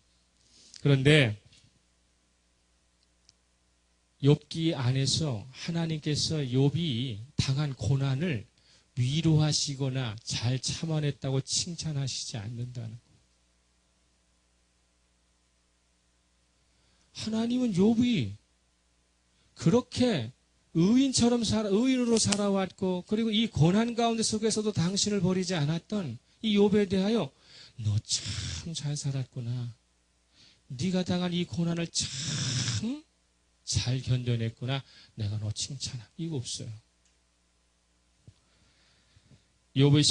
그런데 욥기 안에서 하나님께서 욥이 당한 고난을 위로하시거나 잘 참아냈다고 칭찬하시지 않는다는 거예요. 하나님은 욥이 그렇게 의인으로 살아왔고, 그리고 이 고난 가운데 속에서도 당신을 버리지 않았던 이 욥에 대하여 너 참 잘 살았구나. 네가 당한 이 고난을 참 잘 견뎌냈구나. 내가 너 칭찬하. 이거 없어요. 욥의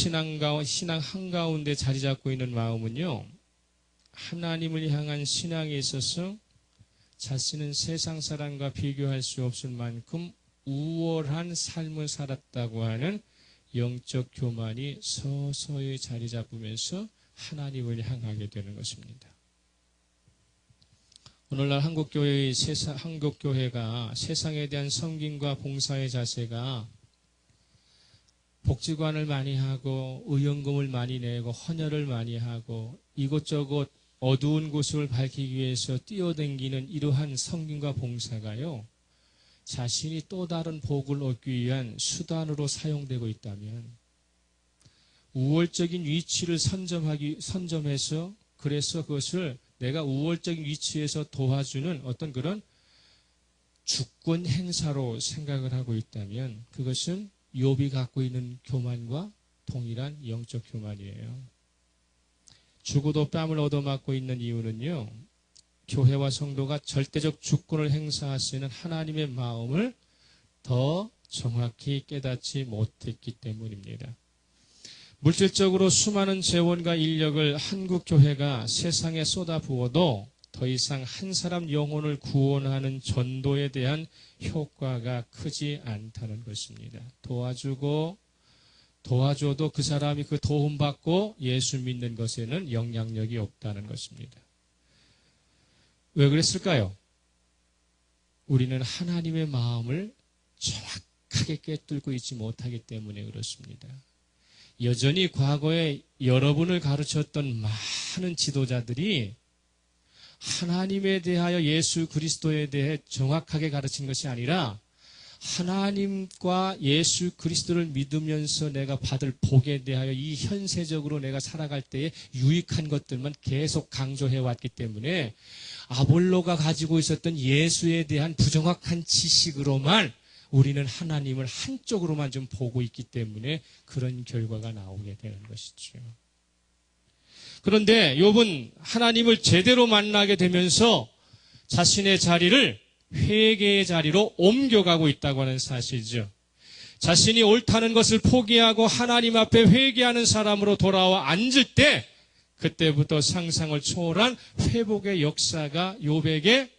신앙 한가운데 자리 잡고 있는 마음은요, 하나님을 향한 신앙에 있어서 자신은 세상 사람과 비교할 수 없을 만큼 우월한 삶을 살았다고 하는 영적 교만이 서서히 자리 잡으면서 하나님을 향하게 되는 것입니다. 오늘날 한국교회가 세상에 대한 섬김과 봉사의 자세가 복지관을 많이 하고 의연금을 많이 내고 헌혈을 많이 하고 이곳저곳 어두운 곳을 밝히기 위해서 뛰어다니는 이러한 섬김과 봉사가요, 자신이 또 다른 복을 얻기 위한 수단으로 사용되고 있다면 우월적인 위치를 선점해서 그래서 그것을 내가 우월적인 위치에서 도와주는 어떤 그런 주권 행사로 생각을 하고 있다면 그것은 욥이 갖고 있는 교만과 동일한 영적 교만이에요. 죽어도 뺨을 얻어맞고 있는 이유는요, 교회와 성도가 절대적 주권을 행사할 수 있는 하나님의 마음을 더 정확히 깨닫지 못했기 때문입니다. 물질적으로 수많은 재원과 인력을 한국교회가 세상에 쏟아부어도 더 이상 한 사람 영혼을 구원하는 전도에 대한 효과가 크지 않다는 것입니다. 도와줘도 그 사람이 그 도움받고 예수 믿는 것에는 영향력이 없다는 것입니다. 왜 그랬을까요? 우리는 하나님의 마음을 정확하게 꿰뚫고 있지 못하기 때문에 그렇습니다. 여전히 과거에 여러분을 가르쳤던 많은 지도자들이 하나님에 대하여 예수 그리스도에 대해 정확하게 가르친 것이 아니라 하나님과 예수 그리스도를 믿으면서 내가 받을 복에 대하여 이 현세적으로 내가 살아갈 때에 유익한 것들만 계속 강조해 왔기 때문에 아볼로가 가지고 있었던 예수에 대한 부정확한 지식으로만 우리는 하나님을 한쪽으로만 좀 보고 있기 때문에 그런 결과가 나오게 되는 것이죠. 그런데 욥은 하나님을 제대로 만나게 되면서 자신의 자리를 회개의 자리로 옮겨가고 있다고 하는 사실이죠. 자신이 옳다는 것을 포기하고 하나님 앞에 회개하는 사람으로 돌아와 앉을 때 그때부터 상상을 초월한 회복의 역사가 욥에게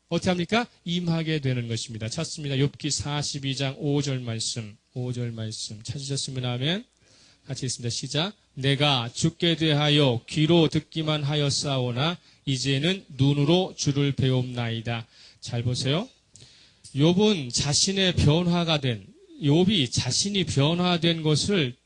어떻게 합니까? 임하게 되는 것입니다. 찾습니다. 욥기 42장 5절 말씀 찾으셨으면 하면 같이 읽습니다. 시작. 내가 죽게 대하여 귀로 듣기만 하였사오나 이제는 눈으로 주를 배움나이다. 잘 보세요. 욥이 자신이 변화된 것을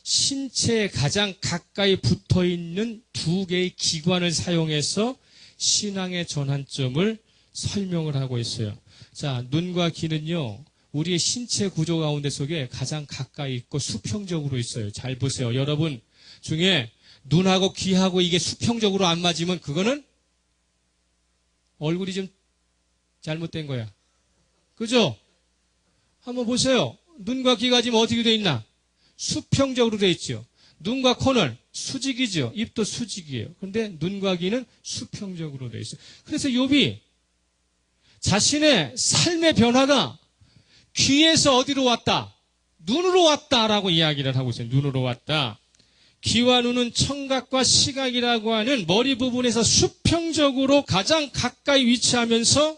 신체에 가장 가까이 붙어있는 두 개의 기관을 사용해서 신앙의 전환점을 설명을 하고 있어요. 자, 눈과 귀는요, 우리의 신체 구조 가운데 속에 가장 가까이 있고 수평적으로 있어요. 잘 보세요. 여러분 중에 눈하고 귀하고 이게 수평적으로 안 맞으면 그거는 얼굴이 좀 잘못된 거야. 그죠? 한번 보세요. 눈과 귀가 지금 어떻게 돼 있나? 수평적으로 돼 있죠. 눈과 코는 수직이죠. 입도 수직이에요. 그런데 눈과 귀는 수평적으로 돼 있어요. 그래서 욥이 자신의 삶의 변화가 귀에서 어디로 왔다? 눈으로 왔다라고 이야기를 하고 있어요. 눈으로 왔다. 귀와 눈은 청각과 시각이라고 하는 머리 부분에서 수평적으로 가장 가까이 위치하면서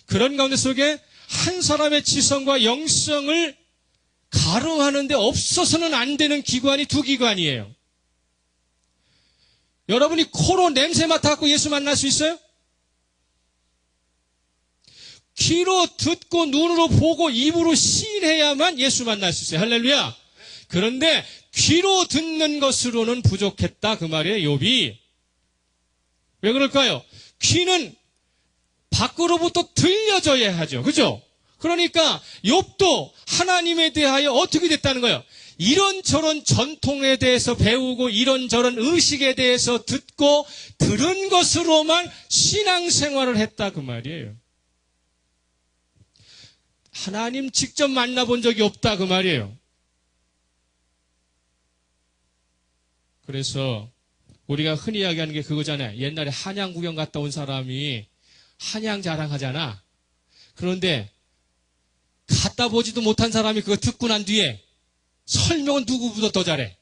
그런 가운데 속에 한 사람의 지성과 영성을 가름하는데 없어서는 안 되는 기관이 두 기관이에요. 여러분이 코로 냄새 맡아갖고 예수 만날 수 있어요? 귀로 듣고 눈으로 보고 입으로 시인해야만 예수 만날 수 있어요. 할렐루야. 그런데 귀로 듣는 것으로는 부족했다 그 말이에요. 욥이. 왜 그럴까요? 귀는 밖으로부터 들려져야 하죠. 그죠? 그러니까 욥도 하나님에 대하여 어떻게 됐다는 거예요? 이런저런 전통에 대해서 배우고 이런저런 의식에 대해서 듣고 들은 것으로만 신앙생활을 했다 그 말이에요. 하나님 직접 만나본 적이 없다 그 말이에요. 그래서 우리가 흔히 이야기하는 게 그거잖아요. 옛날에 한양 구경 갔다 온 사람이 한양 자랑하잖아. 그런데 갔다 보지도 못한 사람이 그거 듣고 난 뒤에 설명은 누구보다 더 잘해.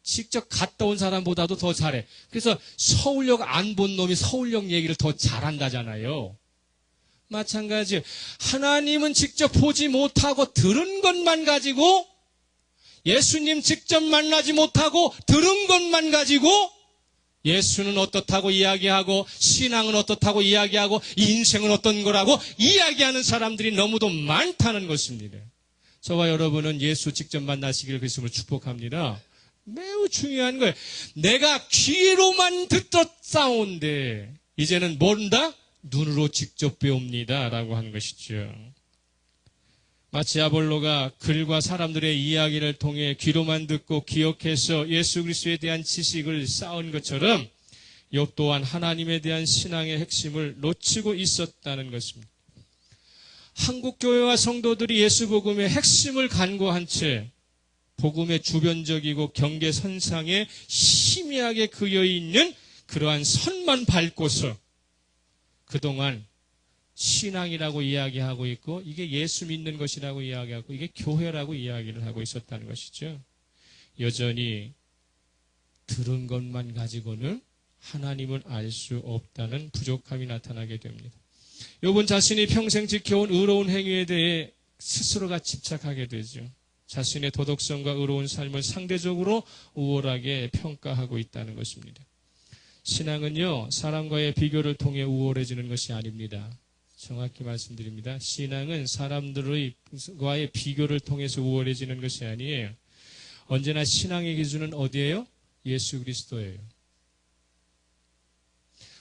직접 갔다 온 사람보다도 더 잘해. 그래서 서울역 안 본 놈이 서울역 얘기를 더 잘한다잖아요. 마찬가지. 하나님은 직접 보지 못하고 들은 것만 가지고 예수님 직접 만나지 못하고 들은 것만 가지고 예수는 어떻다고 이야기하고 신앙은 어떻다고 이야기하고 인생은 어떤 거라고 이야기하는 사람들이 너무도 많다는 것입니다. 저와 여러분은 예수 직접 만나시기를 그리스도로 축복합니다. 매우 중요한 거예요. 내가 귀로만 듣었사온데 이제는 모른다? 눈으로 직접 배웁니다 라고 하는 것이죠. 마치 아볼로가 글과 사람들의 이야기를 통해 귀로만 듣고 기억해서 예수 그리스도에 대한 지식을 쌓은 것처럼 욥 또한 하나님에 대한 신앙의 핵심을 놓치고 있었다는 것입니다. 한국교회와 성도들이 예수 복음의 핵심을 간과한 채 복음의 주변적이고 경계선상에 희미하게 그여있는 그러한 선만 밟고서 그동안 신앙이라고 이야기하고 있고 이게 예수 믿는 것이라고 이야기하고 이게 교회라고 이야기를 하고 있었다는 것이죠. 여전히 들은 것만 가지고는 하나님을 알 수 없다는 부족함이 나타나게 됩니다. 욥은 자신이 평생 지켜온 의로운 행위에 대해 스스로가 집착하게 되죠. 자신의 도덕성과 의로운 삶을 상대적으로 우월하게 평가하고 있다는 것입니다. 신앙은요, 사람과의 비교를 통해 우월해지는 것이 아닙니다. 정확히 말씀드립니다. 신앙은 사람들과의 비교를 통해서 우월해지는 것이 아니에요. 언제나 신앙의 기준은 어디예요? 예수 그리스도예요.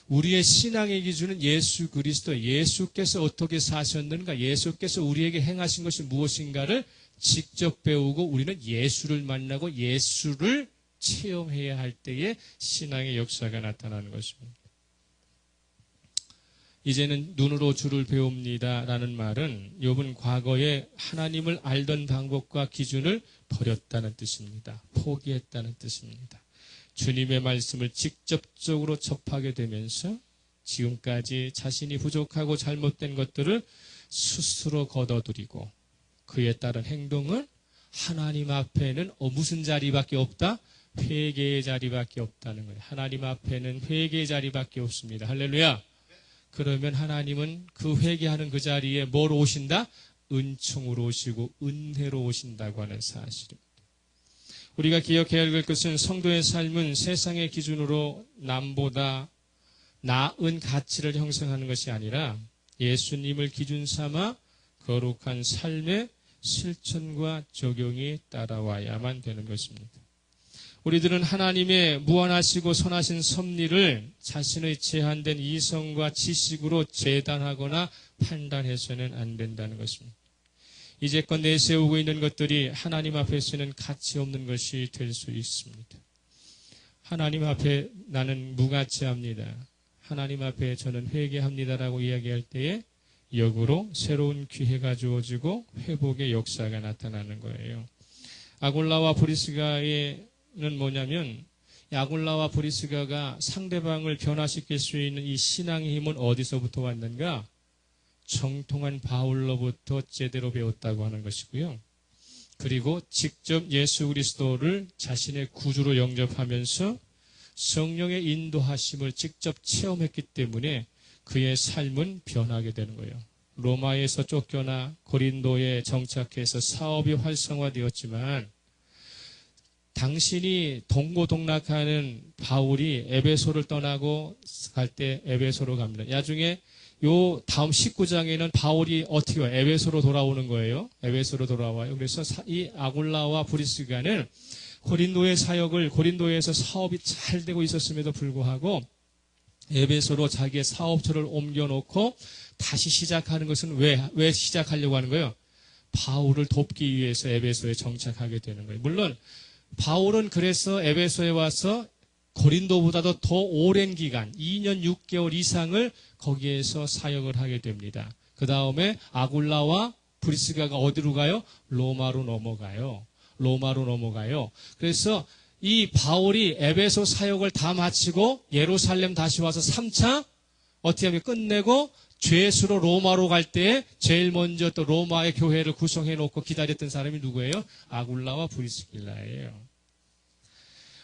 우리의 신앙의 기준은 예수 그리스도, 예수께서 어떻게 사셨는가, 예수께서 우리에게 행하신 것이 무엇인가를 직접 배우고 우리는 예수를 만나고 예수를 체험해야 할 때에 신앙의 역사가 나타나는 것입니다. 이제는 눈으로 주를 배웁니다 라는 말은 욥은 과거에 하나님을 알던 방법과 기준을 버렸다는 뜻입니다. 포기했다는 뜻입니다. 주님의 말씀을 직접적으로 접하게 되면서 지금까지 자신이 부족하고 잘못된 것들을 스스로 걷어들이고 그에 따른 행동은 하나님 앞에는 무슨 자리밖에 없다? 회개의 자리밖에 없다는 거예요. 하나님 앞에는 회개의 자리밖에 없습니다. 할렐루야. 그러면 하나님은 그 회개하는 그 자리에 뭐로 오신다? 은총으로 오시고 은혜로 오신다고 하는 사실입니다. 우리가 기억해야 할 것은 성도의 삶은 세상의 기준으로 남보다 나은 가치를 형성하는 것이 아니라 예수님을 기준 삼아 거룩한 삶의 실천과 적용이 따라와야만 되는 것입니다. 우리들은 하나님의 무한하시고 선하신 섭리를 자신의 제한된 이성과 지식으로 재단하거나 판단해서는 안 된다는 것입니다. 이제껏 내세우고 있는 것들이 하나님 앞에서는 가치 없는 것이 될 수 있습니다. 하나님 앞에 나는 무가치합니다. 하나님 앞에 저는 회개합니다라고 이야기할 때에 역으로 새로운 기회가 주어지고 회복의 역사가 나타나는 거예요. 아골라와 브리스가의 는 뭐냐면 아골라와 브리스가가 상대방을 변화시킬 수 있는 이 신앙의 힘은 어디서부터 왔는가? 정통한 바울로부터 제대로 배웠다고 하는 것이고요. 그리고 직접 예수 그리스도를 자신의 구주로 영접하면서 성령의 인도하심을 직접 체험했기 때문에 그의 삶은 변하게 되는 거예요. 로마에서 쫓겨나 고린도에 정착해서 사업이 활성화되었지만 당신이 동고동락하는 바울이 에베소를 떠나고 갈 때 에베소로 갑니다. 나중에 요 다음 19장에는 바울이 어떻게 와요? 에베소로 돌아오는 거예요. 에베소로 돌아와요. 그래서 이 아골라와 브리스가는 고린도의 사역을 고린도에서 사업이 잘 되고 있었음에도 불구하고 에베소로 자기의 사업처를 옮겨놓고 다시 시작하는 것은 왜 시작하려고 하는 거예요? 바울을 돕기 위해서 에베소에 정착하게 되는 거예요. 물론 바울은 그래서 에베소에 와서 고린도보다도 더 오랜 기간 2년 6개월 이상을 거기에서 사역을 하게 됩니다. 그 다음에 아굴라와 브리스가가 어디로 가요? 로마로 넘어가요. 그래서 이 바울이 에베소 사역을 다 마치고 예루살렘 다시 와서 3차 어떻게 하면 끝내고 죄수로 로마로 갈 때 제일 먼저 또 로마의 교회를 구성해 놓고 기다렸던 사람이 누구예요? 아굴라와 브리스길라예요.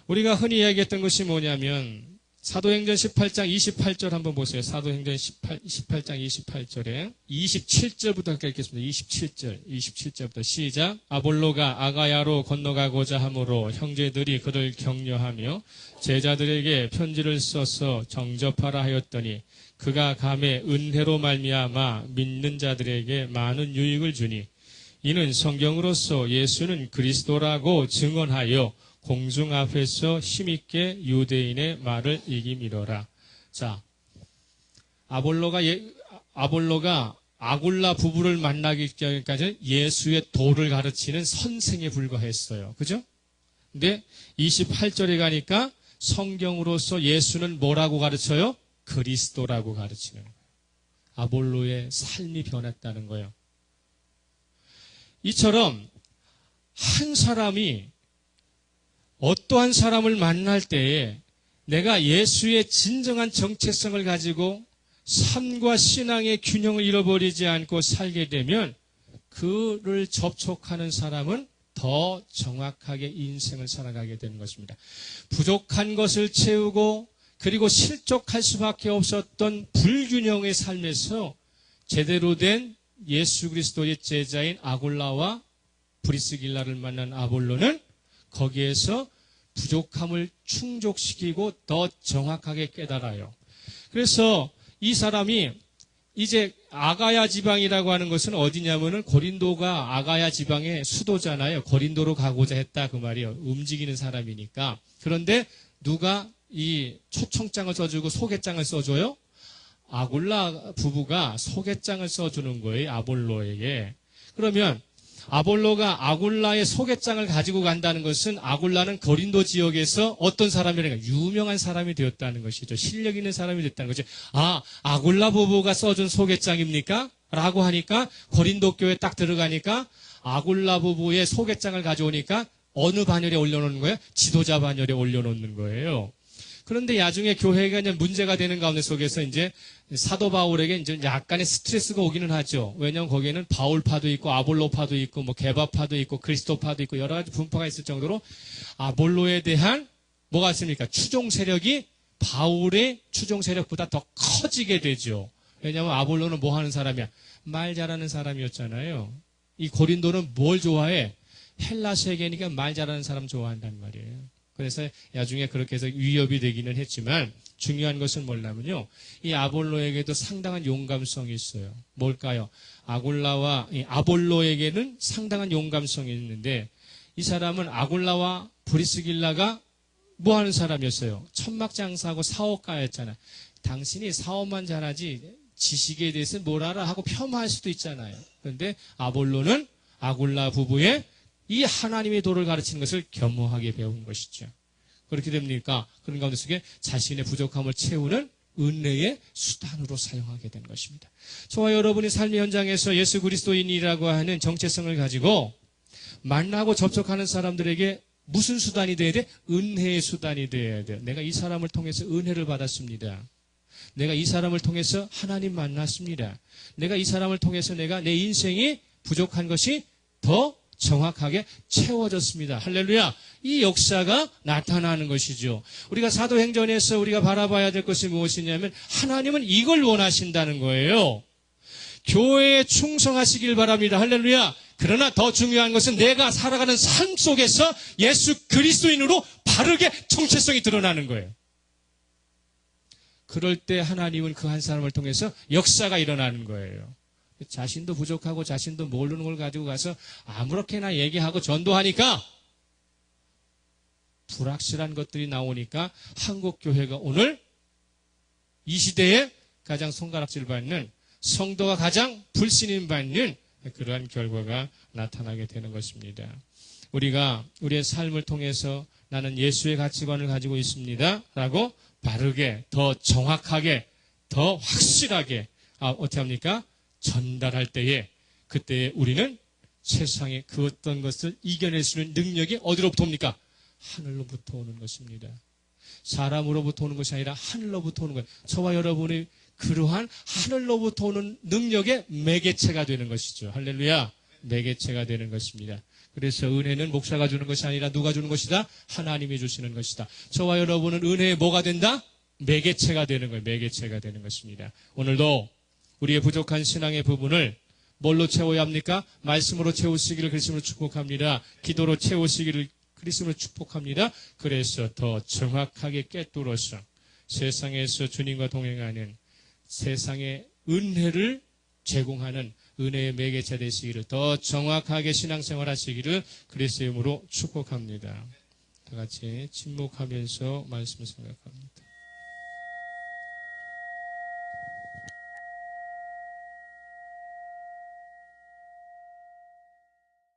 우리가 흔히 이야기했던 것이 뭐냐면 사도행전 18장 28절 한번 보세요. 사도행전 18장 28절에 27절부터 읽겠습니다. 27절부터 시작. 아볼로가 아가야로 건너가고자 하므로 형제들이 그를 격려하며 제자들에게 편지를 써서 정접하라 하였더니 그가 감에 은혜로 말미암아 믿는 자들에게 많은 유익을 주니 이는 성경으로서 예수는 그리스도라고 증언하여 공중 앞에서 힘있게 유대인의 말을 이기미러라. 자, 아볼로가 아굴라 부부를 만나기 전까지 예수의 도를 가르치는 선생에 불과했어요. 그죠? 근데 28절에 가니까 성경으로서 예수는 뭐라고 가르쳐요? 그리스도라고 가르치는 거예요. 아볼로의 삶이 변했다는 거예요. 이처럼 한 사람이 어떠한 사람을 만날 때에 내가 예수의 진정한 정체성을 가지고 삶과 신앙의 균형을 잃어버리지 않고 살게 되면 그를 접촉하는 사람은 더 정확하게 인생을 살아가게 되는 것입니다. 부족한 것을 채우고 그리고 실족할 수밖에 없었던 불균형의 삶에서 제대로 된 예수 그리스도의 제자인 아굴라와 브리스길라를 만난 아볼로는 거기에서 부족함을 충족시키고 더 정확하게 깨달아요. 그래서 이 사람이 이제 아가야 지방이라고 하는 것은 어디냐면은 고린도가 아가야 지방의 수도잖아요. 고린도로 가고자 했다 그 말이에요. 움직이는 사람이니까. 그런데 누가 이 초청장을 써주고 소개장을 써줘요? 아굴라 부부가 소개장을 써주는 거예요. 아볼로에게. 그러면 아볼로가 아굴라의 소개장을 가지고 간다는 것은 아굴라는 고린도 지역에서 어떤 사람이라니까 유명한 사람이 되었다는 것이죠. 실력 있는 사람이 됐다는 거죠. 아, 아굴라 부부가 써준 소개장입니까? 라고 하니까 고린도 교회 딱 들어가니까 아굴라 부부의 소개장을 가져오니까 어느 반열에 올려놓는 거예요? 지도자 반열에 올려놓는 거예요. 그런데 나중에 교회가 이제 문제가 되는 가운데 속에서 이제 사도 바울에게 이제 약간의 스트레스가 오기는 하죠. 왜냐하면 거기에는 바울파도 있고 아볼로파도 있고 뭐 게바파도 있고 그리스도파도 있고 여러 가지 분파가 있을 정도로 아볼로에 대한 뭐가 있습니까? 추종 세력이 바울의 추종 세력보다 더 커지게 되죠. 왜냐하면 아볼로는 뭐 하는 사람이야? 말 잘하는 사람이었잖아요. 이 고린도는 뭘 좋아해? 헬라 세계니까 말 잘하는 사람 좋아한단 말이에요. 그래서 나중에 그렇게 해서 위협이 되기는 했지만 중요한 것은 뭐냐면요. 이 아볼로에게도 상당한 용감성이 있어요. 뭘까요? 아굴라와 아볼로에게는 상당한 용감성이 있는데 이 사람은 아굴라와 브리스길라가 뭐 하는 사람이었어요? 천막장사하고 사업가였잖아요. 당신이 사업만 잘하지 지식에 대해서 뭘 알아 하고 폄하할 수도 있잖아요. 그런데 아볼로는 아굴라 부부의 이 하나님의 도를 가르치는 것을 겸허하게 배운 것이죠. 그렇게 됩니까? 그런 가운데 속에 자신의 부족함을 채우는 은혜의 수단으로 사용하게 된 것입니다. 저와 여러분이 삶의 현장에서 예수 그리스도인이라고 하는 정체성을 가지고 만나고 접촉하는 사람들에게 무슨 수단이 돼야 돼? 은혜의 수단이 돼야 돼요. 내가 이 사람을 통해서 은혜를 받았습니다. 내가 이 사람을 통해서 하나님 만났습니다. 내가 이 사람을 통해서 내가 내 인생이 부족한 것이 더 정확하게 채워졌습니다. 할렐루야. 이 역사가 나타나는 것이죠. 우리가 사도행전에서 우리가 바라봐야 될 것이 무엇이냐면 하나님은 이걸 원하신다는 거예요. 교회에 충성하시길 바랍니다. 할렐루야. 그러나 더 중요한 것은 내가 살아가는 삶 속에서 예수 그리스도인으로 바르게 정체성이 드러나는 거예요. 그럴 때 하나님은 그 한 사람을 통해서 역사가 일어나는 거예요. 자신도 부족하고 자신도 모르는 걸 가지고 가서 아무렇게나 얘기하고 전도하니까 불확실한 것들이 나오니까 한국교회가 오늘 이 시대에 가장 손가락질 받는 성도가 가장 불신임 받는 그러한 결과가 나타나게 되는 것입니다. 우리가 우리의 삶을 통해서 나는 예수의 가치관을 가지고 있습니다 라고 바르게 더 정확하게 더 확실하게 어떻게 합니까? 전달할 때에 그때에 우리는 세상의 그 어떤 것을 이겨낼 수 있는 능력이 어디로부터 옵니까? 하늘로부터 오는 것입니다. 사람으로부터 오는 것이 아니라 하늘로부터 오는 거예요. 저와 여러분이 그러한 하늘로부터 오는 능력의 매개체가 되는 것이죠. 할렐루야. 매개체가 되는 것입니다. 그래서 은혜는 목사가 주는 것이 아니라 누가 주는 것이다? 하나님이 주시는 것이다. 저와 여러분은 은혜의 뭐가 된다? 매개체가 되는 거예요. 매개체가 되는 것입니다. 오늘도 우리의 부족한 신앙의 부분을 뭘로 채워야 합니까? 말씀으로 채우시기를 그리스도로 축복합니다. 기도로 채우시기를 그리스도로 축복합니다. 그래서 더 정확하게 꿰뚫어서 세상에서 주님과 동행하는 세상의 은혜를 제공하는 은혜의 매개체 되시기를 더 정확하게 신앙생활 하시기를 그리스도의 이름으로 축복합니다. 다 같이 침묵하면서 말씀을 생각합니다.